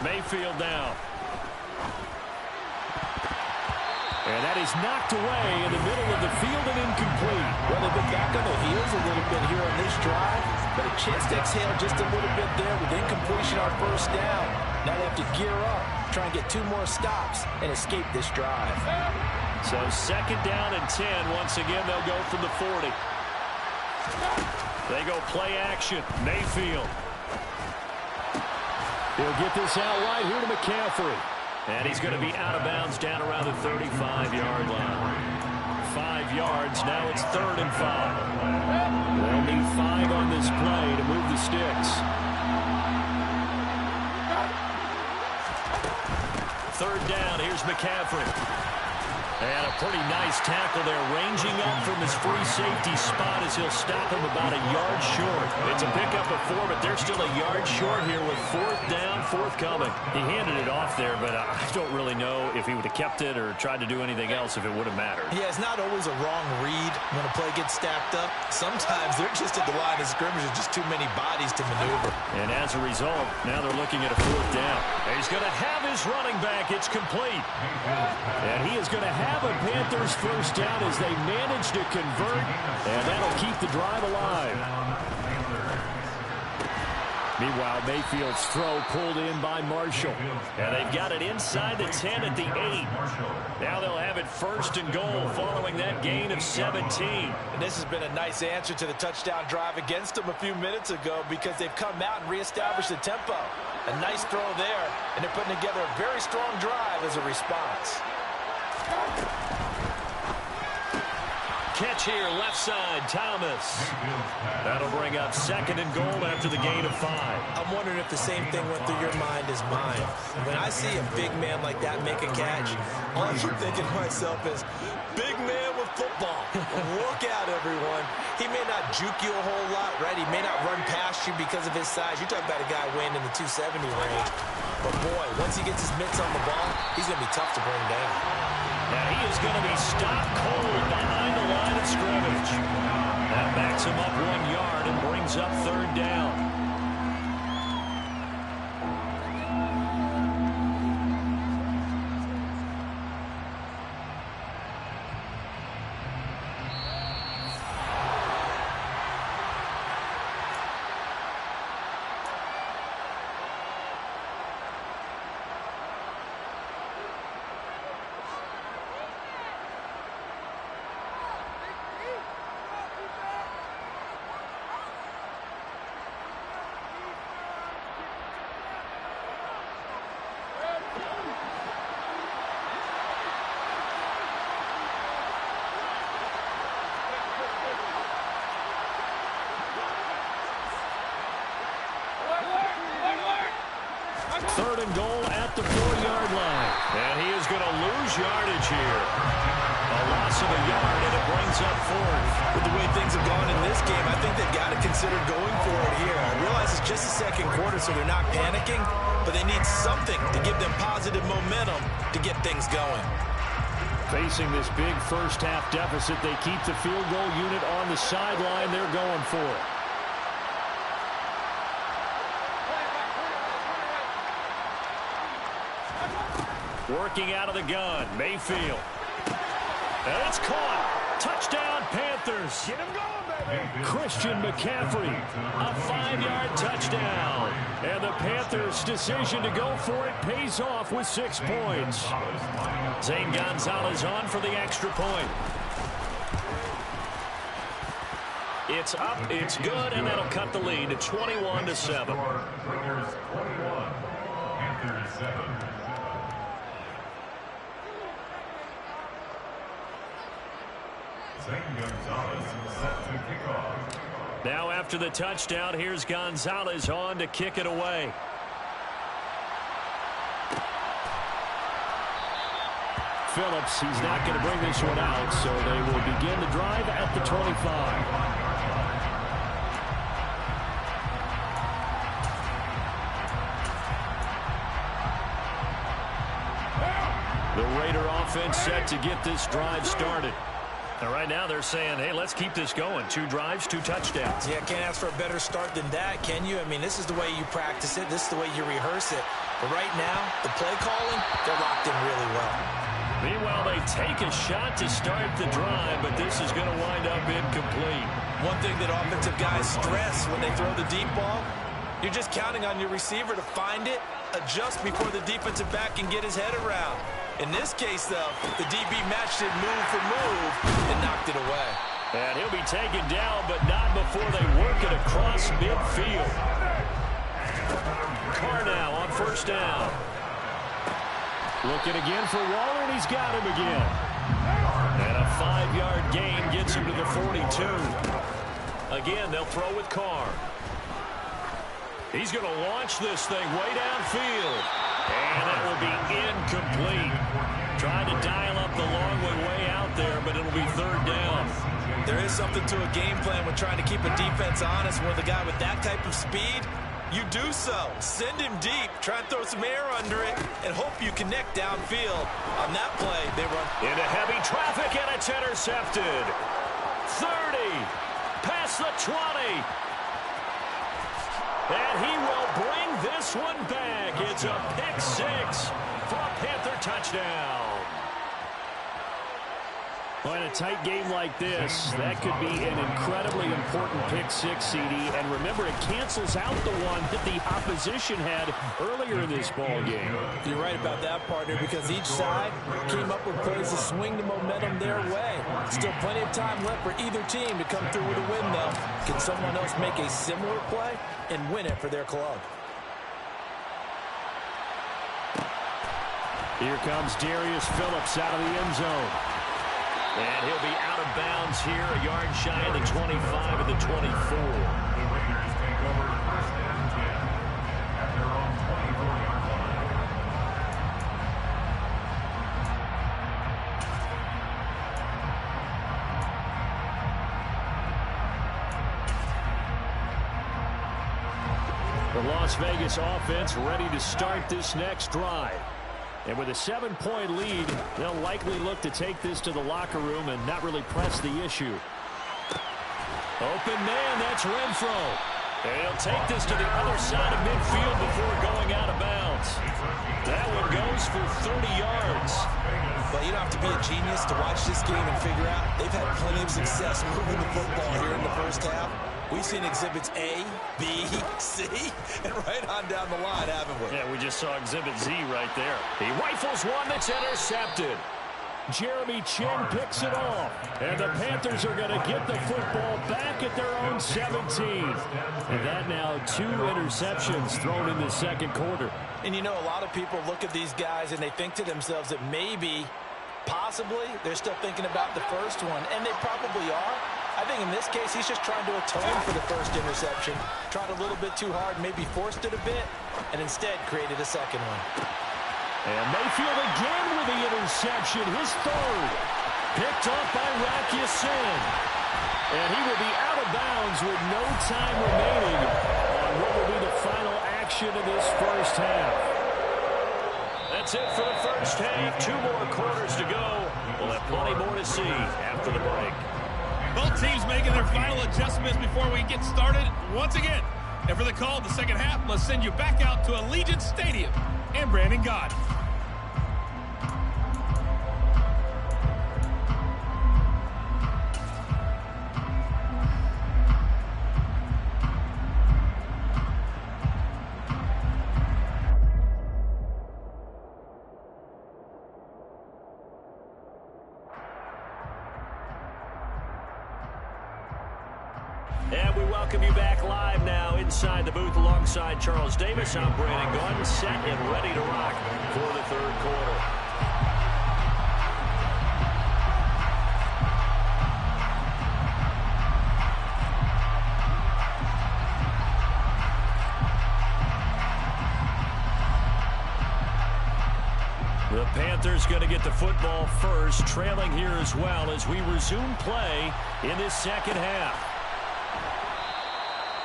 Mayfield now. And that is knocked away in the middle of the field and incomplete. Well, they've been back on their heels a little bit here on this drive, but a chance to exhale just a little bit there with incompletion on 1st down. Now they have to gear up, try and get 2 more stops and escape this drive. So 2nd down and 10. Once again, they'll go from the 40. They go play action. Mayfield. He'll get this out right here to McCaffrey. And he's going to be out of bounds down around the 35-yard line. 5 yards. Now it's 3rd and 5. They'll need 5 on this play to move the sticks. 3rd down. Here's McCaffrey. And a pretty nice tackle there, ranging up from his free safety spot as he'll stop him about a yard short. It's a pickup of 4, but they're still a yard short here with 4th down, forthcoming. He handed it off there, but I don't really know if he would have kept it or tried to do anything else if it would have mattered. Yeah, it's not always a wrong read when a play gets stacked up. Sometimes they're just at the line of scrimmage with just too many bodies to maneuver. And as a result, now they're looking at a 4th down. He's going to have his running back. It's complete. And he is going to have a Panthers 1st down as they manage to convert, and that'll keep the drive alive. Meanwhile, Mayfield's throw pulled in by Marshall. And they've got it inside the 10 at the 8. Now they'll have it 1st and goal following that gain of 17. And this has been a nice answer to the touchdown drive against them a few minutes ago because they've come out and reestablished the tempo. A nice throw there, and they're putting together a very strong drive as a response. Catch here, left side, Thomas. That'll bring up 2nd and goal after the gain of 5. I'm wondering if the same thing went through your mind as mine. When I see a big man like that make a catch, all I keep thinking to myself is, big man with football. Look out, everyone. He may not juke you a whole lot, right? He may not run past you because of his size. You're talking about a guy weighing in the 270 range. But, boy, once he gets his mitts on the ball, he's going to be tough to bring down. Now he is going to be stopped cold behind the line of scrimmage. That backs him up 1 yard and brings up 3rd down. Third and goal at the 4-yard line. And he is going to lose yardage here. A loss of a yard, and it brings up 4th. With the way things have gone in this game, I think they've got to consider going for it here. I realize it's just the 2nd quarter, so they're not panicking, but they need something to give them positive momentum to get things going. Facing this big first-half deficit, they keep the field goal unit on the sideline. They're going for it. Working out of the gun, Mayfield. And it's caught. Touchdown, Panthers. Get him going, baby. Christian McCaffrey, a 5-yard touchdown. And the Panthers' decision to go for it pays off with 6 points. Zane Gonzalez on for the extra point. It's up, it's good, and that'll cut the lead to 21-7. Panthers 7. Gonzalez set to kick off. Now after the touchdown, here's Gonzalez on to kick it away. Phillips, he's not going to bring this one out, so they will begin the drive at the 25. The Raider offense set to get this drive started. And right now they're saying, hey, let's keep this going. 2 drives, 2 touchdowns. Yeah, can't ask for a better start than that, can you? I mean, this is the way you practice it. This is the way you rehearse it. But right now, the play calling, they're locked in really well. Meanwhile, they take a shot to start the drive, but this is going to wind up incomplete. One thing that offensive guys stress when they throw the deep ball, you're just counting on your receiver to find it, adjust before the defensive back can get his head around. In this case, though, the DB matched it move for move and knocked it away. And he'll be taken down, but not before they work it across midfield. Carr now on first down. Looking again for Waller, and he's got him again. And a 5-yard gain gets him to the 42. Again, they'll throw with Carr. He's going to launch this thing way downfield. And that will be incomplete. Trying to dial up the long way out there, but it'll be 3rd down. There is something to a game plan when trying to keep a defense honest. With a guy with that type of speed, you do so. Send him deep, try and throw some air under it, and hope you connect downfield. On that play, they run into heavy traffic, and it's intercepted. 30, past the 20. And he will bring this one back. It's a pick 6 for a Panther touchdown. Well, in a tight game like this, that could be an incredibly important pick 6, CD. And remember, it cancels out the one that the opposition had earlier in this ball game. You're right about that, partner, because each side came up with plays to swing the momentum their way. Still plenty of time left for either team to come through with a win, though. Can someone else make a similar play and win it for their club? Here comes Darius Phillips out of the end zone. And he'll be out of bounds here, a yard shy of the 25 of the 24. The Raiders take over first and 10 at their own 24-yard line. The Las Vegas offense ready to start this next drive. And with a 7-point lead, they'll likely look to take this to the locker room and not really press the issue. Open man, that's Renfro. And he'll take this to the other side of midfield before going out of bounds. That one goes for 30 yards. But you don't have to be a genius to watch this game and figure out they've had plenty of success moving the football here in the first half. We've seen exhibits A, B, C, and right on down the line, haven't we? Yeah, we just saw exhibit Z right there. He rifles one that's intercepted. Jeremy Chin picks it off. And the Panthers are going to get the football back at their own 17. And that now 2 interceptions thrown in the second quarter. And you know, a lot of people look at these guys and they think to themselves that maybe, possibly, they're still thinking about the first one. And they probably are. I think in this case, he's just trying to atone for the first interception. Tried a little bit too hard, maybe forced it a bit, and instead created a second one. And Mayfield again with the interception, his 3rd. Picked up by Rokwood. And he will be out of bounds with no time remaining on what will be the final action of this first half. That's it for the first half. 2 more quarters to go. We'll have plenty more to see after the break. Both teams making their final adjustments before we get started once again. And for the call of the second half, let's send you back out to Allegiant Stadium and Brandon Gott. And we welcome you back live now inside the booth alongside Charles Davis. I'm Brandon Gordon, set and ready to rock for the third quarter. The Panthers going to get the football first, trailing here as well as we resume play in this second half.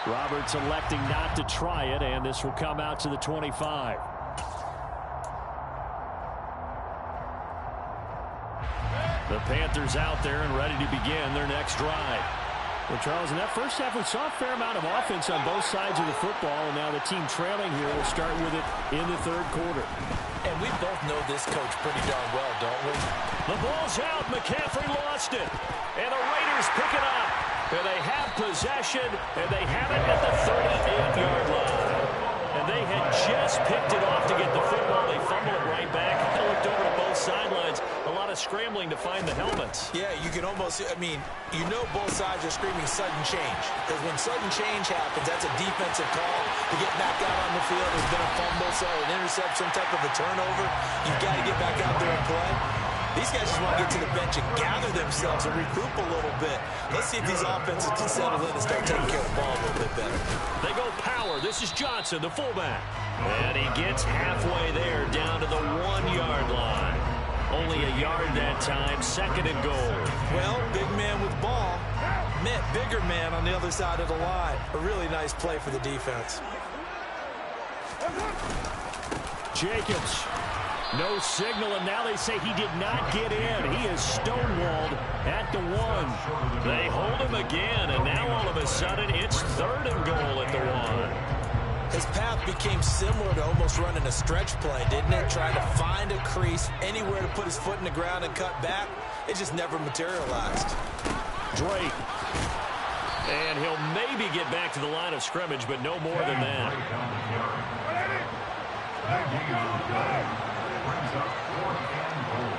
Roberts electing not to try it, and this will come out to the 25. The Panthers out there and ready to begin their next drive. Well, Charles, in that first half, we saw a fair amount of offense on both sides of the football, and now the team trailing here will start with it in the third quarter. And we both know this coach pretty darn well, don't we? The ball's out. McCaffrey lost it. And the Raiders pick it up. And they have possession, and they have it at the 38-yard line. And they had just picked it off to get the football. They fumble it right back. I looked over to both sidelines. A lot of scrambling to find the helmets. Yeah, you can almost, you know both sides are screaming sudden change. Because when sudden change happens, that's a defensive call to get back out on the field. There's been a fumble, so an interception, some type of a turnover. You've got to get back out there and play. These guys just want to get to the bench and gather themselves and regroup a little bit. Let's see if these offenses can settle in and start taking care of the ball a little bit better. They go power. This is Johnson, the fullback. And he gets halfway there down to the 1-yard line. Only a yard that time, second and goal. Well, big man with ball meant bigger man on the other side of the line. A really nice play for the defense. Jacobs. No signal, and now they say he did not get in. He is stonewalled at the 1. They hold him again, and now all of a sudden it's third and goal at the 1. His path became similar to almost running a stretch play, didn't it? Trying to find a crease, anywhere to put his foot in the ground and cut back. It just never materialized. Drake. And he'll maybe get back to the line of scrimmage, but no more than that. Brings up 4th and goal.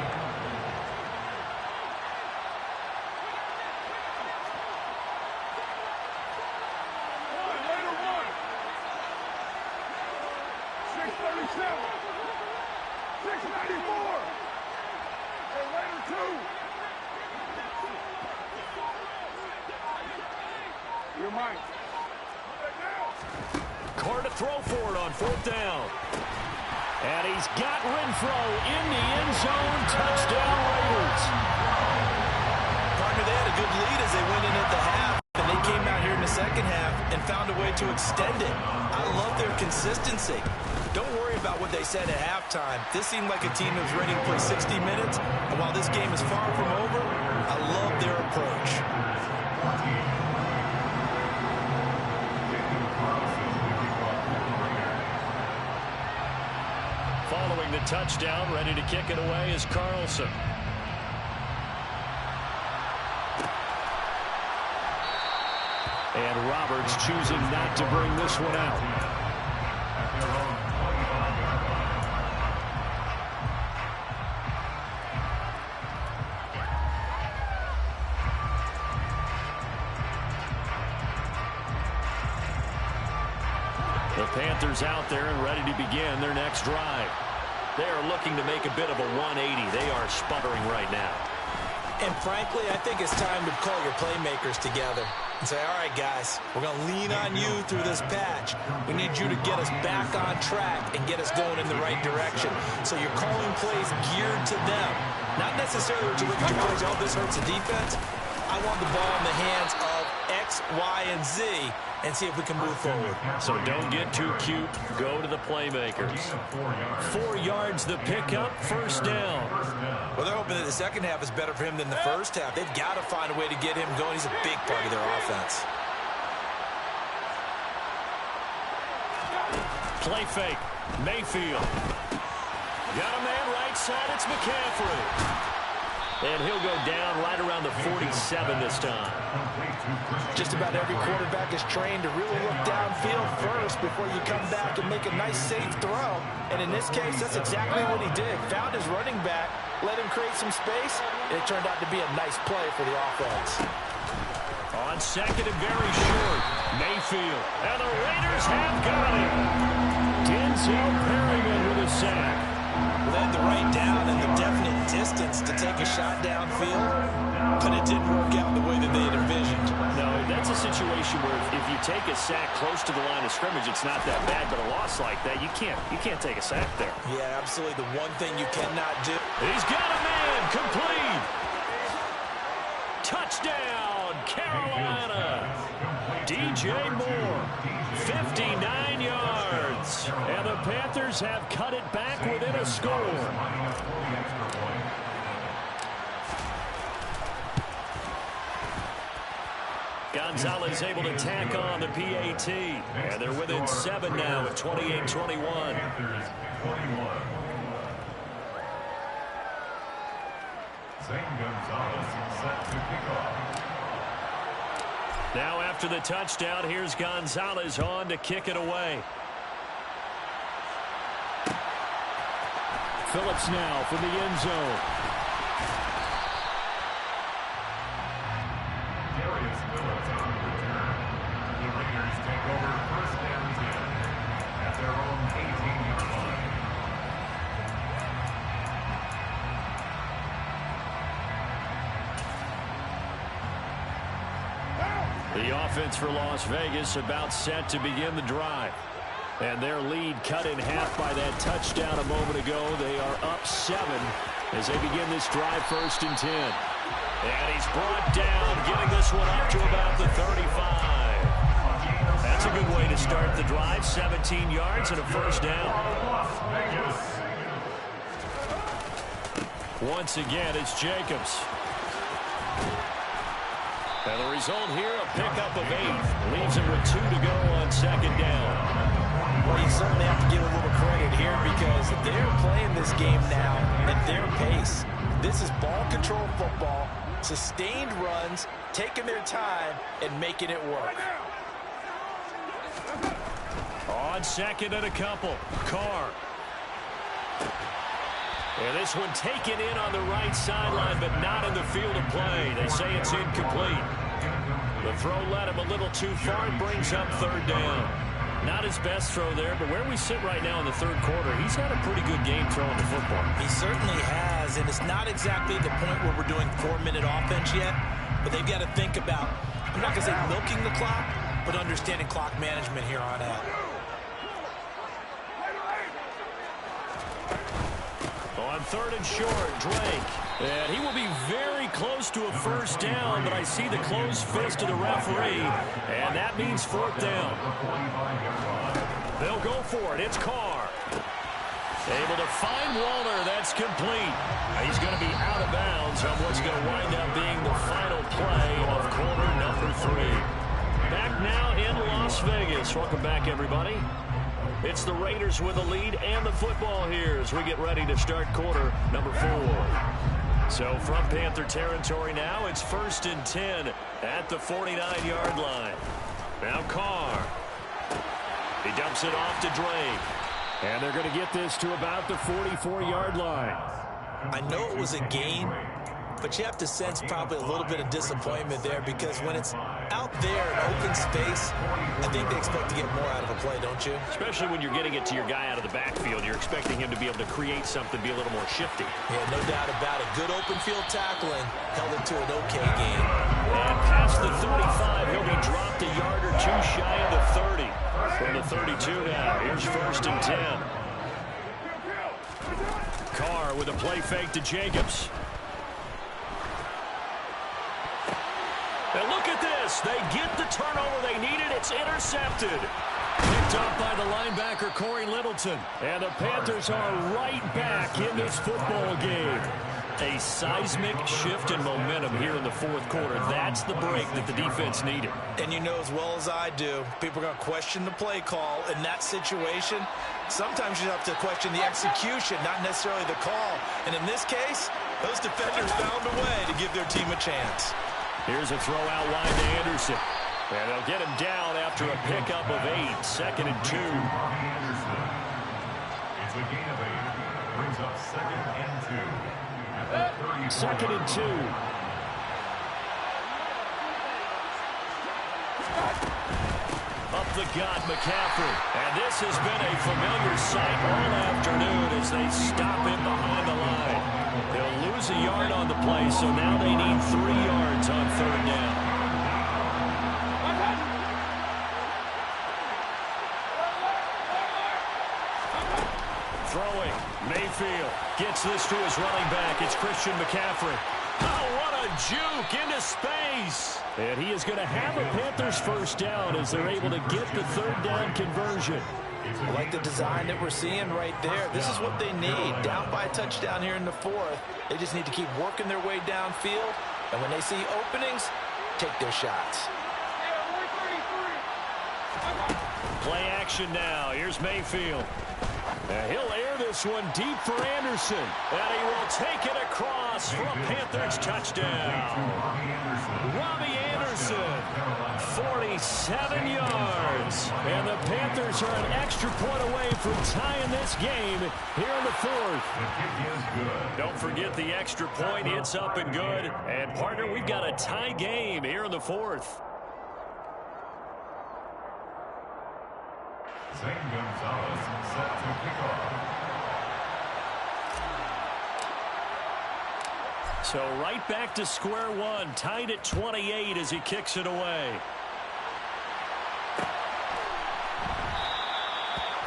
Later 1. 637. 694. Hey, later 2. Your mic. Carr to throw for it on 4th down. And he's got Renfro in the end zone. Touchdown, Raiders. Partner, they had a good lead as they went in at the half, and they came out here in the second half and found a way to extend it. I love their consistency. Don't worry about what they said at halftime. This seemed like a team that was ready to play 60 minutes, and while this game is far from over, I love their approach. Following the touchdown, ready to kick it away is Carlson. And Roberts choosing not to bring this one out. The Panthers out there and ready to begin their next drive. They are looking to make a bit of a 180. They are sputtering right now. And frankly, I think it's time to call your playmakers together and say, all right, guys, we're going to lean on you through this patch. We need you to get us back on track and get us going in the right direction. So you're calling plays geared to them. Not necessarily what you look at your plays, oh, this hurts the defense. I want the ball in the hands of X, Y, and Z and see if we can move forward. So don't get too cute. Go to the playmakers. 4 yards the pickup, first down. Well, they're hoping that the second half is better for him than the first half. They've got to find a way to get him going. He's a big part of their offense. Play fake. Mayfield. Got a man right side. It's McCaffrey. And he'll go down right around the 47 this time. Just about every quarterback is trained to really look downfield first before you come back and make a nice, safe throw. And in this case, that's exactly what he did. Found his running back, let him create some space, and it turned out to be a nice play for the offense. On second and very short, Mayfield. And the Raiders have got him. Denzel Perryman with a sack. Led the right down and the definite distance to take a shot downfield, but it didn't work out the way that they had envisioned. No, that's a situation where if you take a sack close to the line of scrimmage, it's not that bad, but a loss like that, you can't take a sack there. Yeah, absolutely. The one thing you cannot do. He's got a man, complete. Touchdown, Carolina. DJ Moore, 59 yards. And the Panthers have cut it back within a score. Gonzalez able to tack on the PAT. And they're within 7 now at 28-21. Now after the touchdown, here's Gonzalez on to kick it away. Phillips now from the end zone. The Raiders take over first and 10 at their own 18-yard line. The offense for Las Vegas about set to begin the drive. And their lead cut in half by that touchdown a moment ago. They are up 7 as they begin this drive, first and 10. And he's brought down, getting this one up to about the 35. That's a good way to start the drive. 17 yards and a first down. Once again, it's Jacobs. And the result here, a pickup of 8. Leaves him with 2 to go on second down. Well, you certainly have to give a little credit here because they're playing this game now at their pace. This is ball control football, sustained runs, taking their time, and making it work. On second and a couple, Carr. And this one taken in on the right sideline, but not in the field of play. They say it's incomplete. The throw led him a little too far. It brings up third down. Not his best throw there, but where we sit right now in the third quarter, he's had a pretty good game throwing the football. He certainly has, and it's not exactly the point where we're doing 4-minute offense yet, but they've got to think about, I'm not going to say milking the clock, but understanding clock management here on out. On third and short, Drake. And he will be very close to a first down, but I see the closed fist of the referee, and that means fourth down. They'll go for it. It's Carr. Able to find Waller. That's complete. He's going to be out of bounds on what's going to wind up being the final play of quarter number 3. Back now in Las Vegas. Welcome back, everybody. It's the Raiders with the lead and the football here as we get ready to start quarter number 4. So from Panther territory now, it's first and 10 at the 49-yard line. Now Carr. He dumps it off to Drake. And they're going to get this to about the 44-yard line. I know it was a gain, but you have to sense probably a little bit of disappointment there because when it's out there in open space, I think they expect to get more out of a play, don't you? Especially when you're getting it to your guy out of the backfield. You're expecting him to be able to create something, be a little more shifty. Yeah, no doubt about it. Good open field tackling held it to an okay game. And past the 35, he'll be dropped a yard or 2 shy of the 30. From the 32 now, here's first and 10. Carr with a play fake to Jacobs. And look at this. They get the turnover they needed. It's intercepted. Picked up by the linebacker, Corey Littleton. And the Panthers are right back in this football game. A seismic shift in momentum here in the fourth quarter. That's the break that the defense needed. And you know as well as I do, people are going to question the play call in that situation. Sometimes you have to question the execution, not necessarily the call. And in this case, those defenders found a way to give their team a chance. Here's a throw out wide to Anderson. And they'll get him down after a pickup of 8. Second and 2. It's a gain of 8. Brings up second and 2. Second and 2. got McCaffrey. And this has been a familiar sight all afternoon as they stop him behind the line. They'll lose a yard on the play, so now they need 3 yards on 3rd down. Throwing. Mayfield gets this to his running back. It's Christian McCaffrey. Oh, what a juke into space. And he is going to have a Panthers first down as they're able to get the 3rd down conversion. I like the design that we're seeing right there. This is what they need. Down by a touchdown here in the 4th. They just need to keep working their way downfield. And when they see openings, take their shots. Play action now. Here's Mayfield. He'll air this one deep for Anderson. And he will take it across for a Panthers touchdown. Robbie Anderson, 47 yards. And the Panthers are an extra point away from tying this game here in the 4th. Don't forget the extra point. It's up and good. And, partner, we've got a tie game here in the 4th. Zane Gonzalez set to kick off. So right back to square one, tied at 28 as he kicks it away.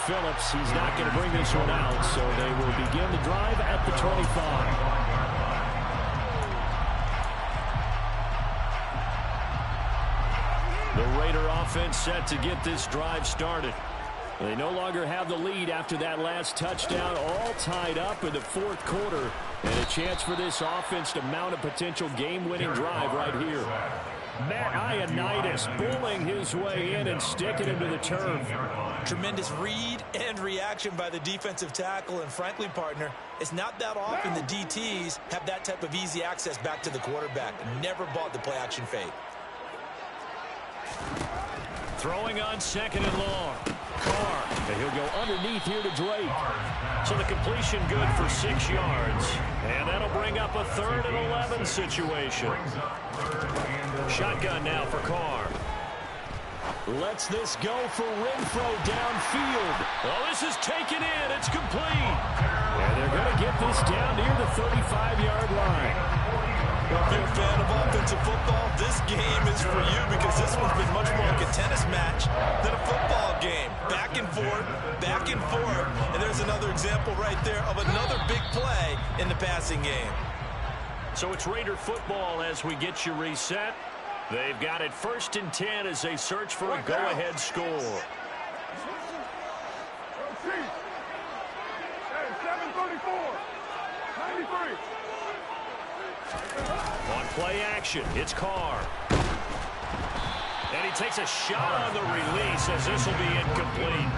Phillips, he's not going to bring this one out, so they will begin the drive at the 25. The Raider offense set to get this drive started. They no longer have the lead after that last touchdown, all tied up in the 4th quarter. And a chance for this offense to mount a potential game-winning drive right here. Matt Ioannidis bullying his way in and sticking him to the turf. Tremendous read and reaction by the defensive tackle. And frankly, partner, it's not that often the DTs have that type of easy access back to the quarterback. Never bought the play-action fake. Throwing on 2nd and long. Carr, and he'll go underneath here to Drake. So the completion good for 6 yards. And that'll bring up a 3rd and 11 situation. Shotgun now for Carr. Lets this go for Renfro downfield. Oh, this is taken in. It's complete. And they're going to get this down near the 35-yard line. If you're a fan of offensive football, this game is for you because this one's been much more like a tennis match than a football game. Back and forth, and there's another example right there of another big play in the passing game. So it's Raider football as we get you reset. They've got it 1st and 10 as they search for a go-ahead score. 734, 93. On play action, it's Carr. And he takes a shot on the release as this will be incomplete.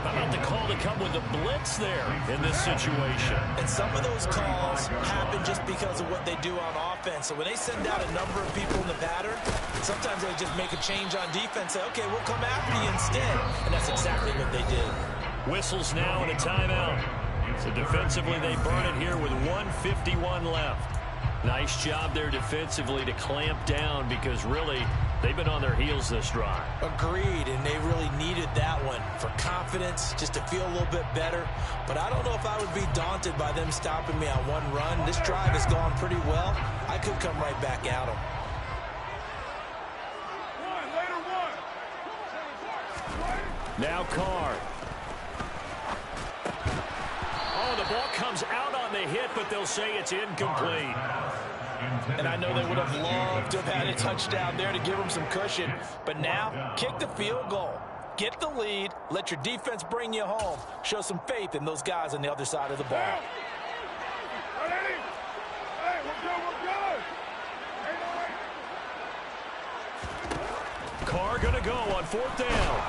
How about the call to come with the blitz there in this situation? And some of those calls happen just because of what they do on offense. So when they send out a number of people in the pattern, sometimes they just make a change on defense, say, okay, we'll come after you instead. And that's exactly what they did. Whistles now and a timeout. So defensively, they burn it here with 1:51 left. Nice job there defensively to clamp down because really they've been on their heels this drive. Agreed, and they really needed that one for confidence, just to feel a little bit better. But I don't know if I would be daunted by them stopping me on one run. This drive has gone pretty well. I could come right back at them. Now Carr. Oh, the ball comes out on the hit, but they'll say it's incomplete. And I know they would have loved to have had a touchdown there to give them some cushion. But now, kick the field goal. Get the lead. Let your defense bring you home. Show some faith in those guys on the other side of the ball. Hey, we're good. Carr going to go on 4th down.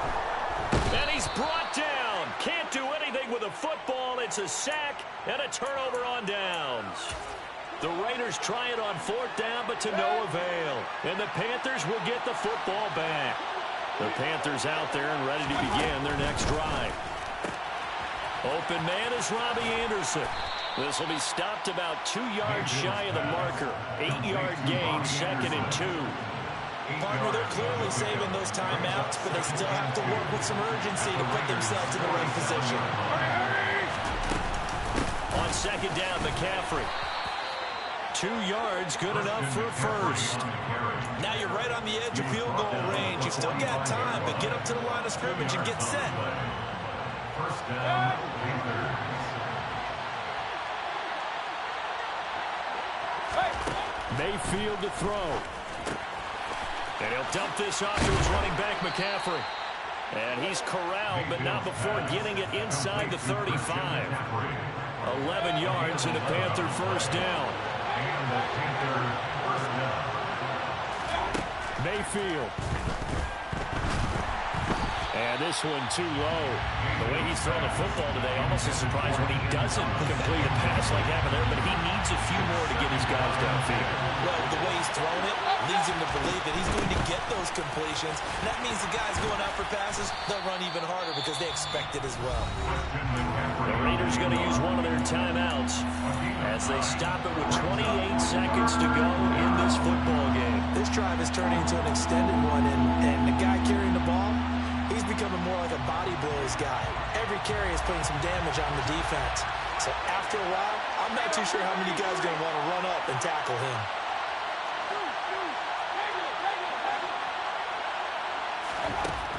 And he's brought down. Can't do anything with a football. It's a sack and a turnover on downs. The Raiders try it on 4th down, but to no avail. And the Panthers will get the football back. The Panthers out there and ready to begin their next drive. Open man is Robbie Anderson. This will be stopped about 2 yards shy of the marker. 8-yard gain, 2nd and 2. Partner, they're clearly saving those timeouts, but they still have to work with some urgency to put themselves in the right position. On second down, McCaffrey. 2 yards, good enough for first. Now you're right on the edge of field goal range. You've still got time, but get up to the line of scrimmage and get set. First down, Mayfield to throw. And he'll dump this off to his running back, McCaffrey. And he's corralled, but not before getting it inside the 35. 11 yards and a Panther first down. Mayfield. And this one too low. The way he's thrown the football today, almost a surprise when he doesn't complete a pass like happened there, but he needs a few more to get his guys downfield. Well, the way he's thrown it leads him to believe that he's going to get those completions. And that means the guys going out for passes, they'll run even harder because they expect it as well. The Raiders going to use one of their timeouts as they stop it with 28 seconds to go in this football game. This drive is turning into an extended one, and the guy carrying the ball, he's becoming more like a body blows guy. Every carry is putting some damage on the defense. So after a while, I'm not too sure how many guys are going to want to run up and tackle him.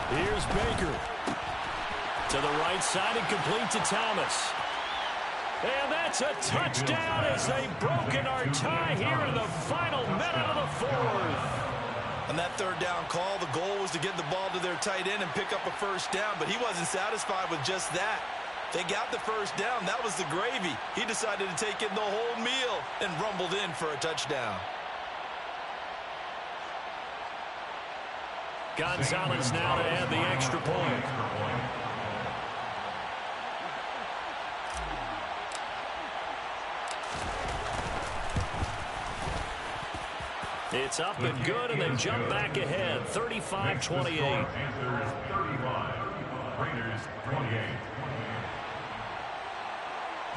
Here's Baker. To the right side and complete to Thomas. And that's a touchdown as they've broken our tie here in the final minute of the fourth. On that third down call, the goal was to get the ball to their tight end and pick up a first down, but he wasn't satisfied with just that. They got the first down. That was the gravy. He decided to take in the whole meal and rumbled in for a touchdown. Gonzalez now to add the extra point. It's up and good, and they jump back ahead, 35-28. Panthers 35, Raiders 28.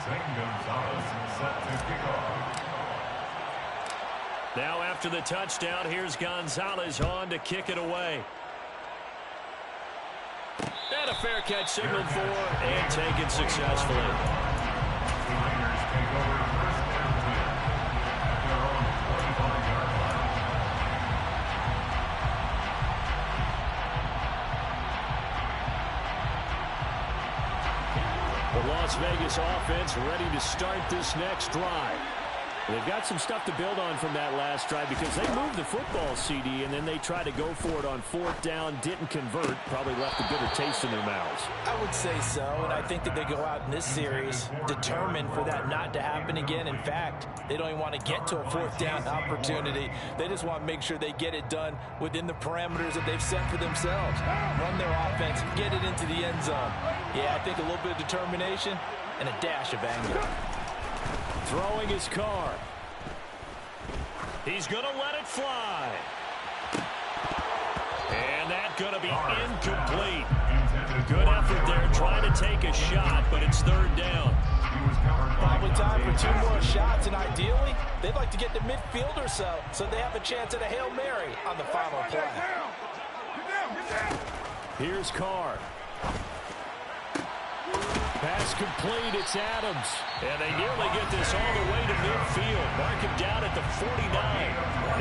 Zane Gonzalez set to kick off. Now after the touchdown, here's Gonzalez on to kick it away. And a fair catch signaled for and taken successfully. The Raiders take over first and 10 at their own 25-yard line. The Las Vegas offense ready to start this next drive. They've got some stuff to build on from that last drive because they moved the football, CD, and then they tried to go for it on fourth down, didn't convert, probably left a bitter taste in their mouths. I would say so, and I think that they go out in this series determined for that not to happen again. In fact, they don't even want to get to a fourth down opportunity. They just want to make sure they get it done within the parameters that they've set for themselves. Run their offense, get it into the end zone. Yeah, I think a little bit of determination and a dash of anger. Throwing his car. He's going to let it fly. And that's going to be incomplete. Good effort there trying to take a shot, but it's third down. Probably time for 2 more shots, and ideally, they'd like to get to midfield or so they have a chance at a Hail Mary on the final play. Here's Carr. Pass complete, it's Adams. And they nearly get this all the way to midfield. Mark him down at the 49.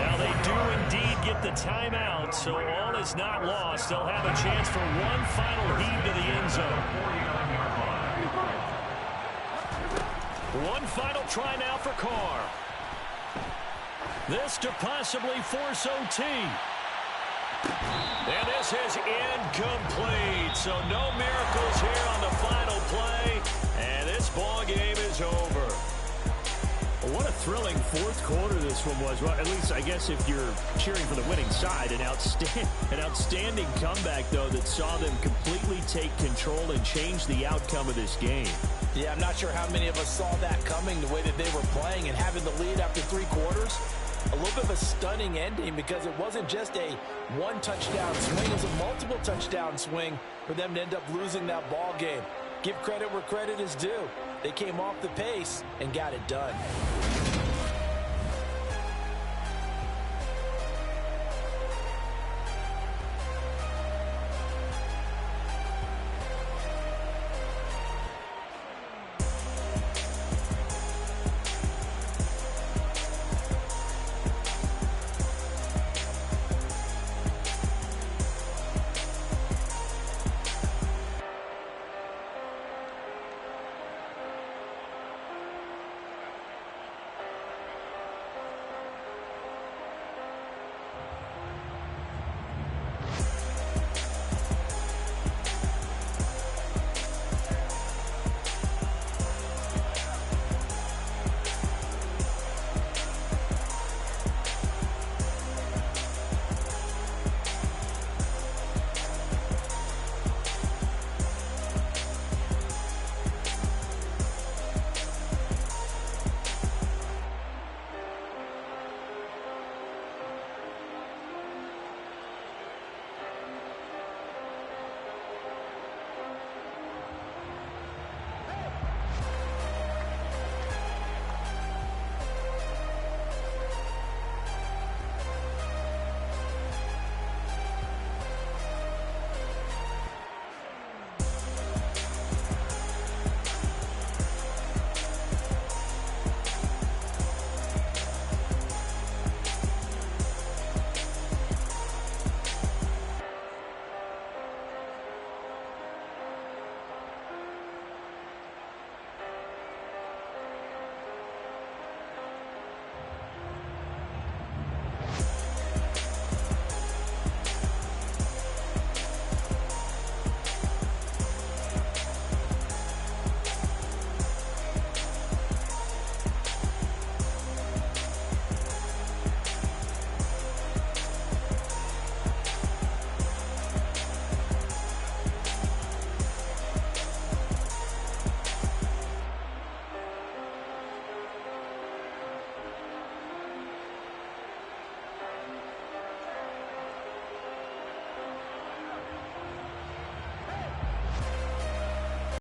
Now they do indeed get the timeout, so all is not lost. They'll have a chance for one final heave to the end zone. One final try now for Carr. This to possibly force OT. And this is incomplete. So no miracles here on the final play. And this ball game is over. Well, what a thrilling fourth quarter this one was. Well, at least I guess if you're cheering for the winning side, an outstanding comeback, though, that saw them completely take control and change the outcome of this game. Yeah, I'm not sure how many of us saw that coming, the way that they were playing and having the lead after 3 quarters. A little bit of a stunning ending because it wasn't just a one-touchdown swing. It was a multiple touchdown swing for them to end up losing that ball game. Give credit where credit is due. They came off the pace and got it done.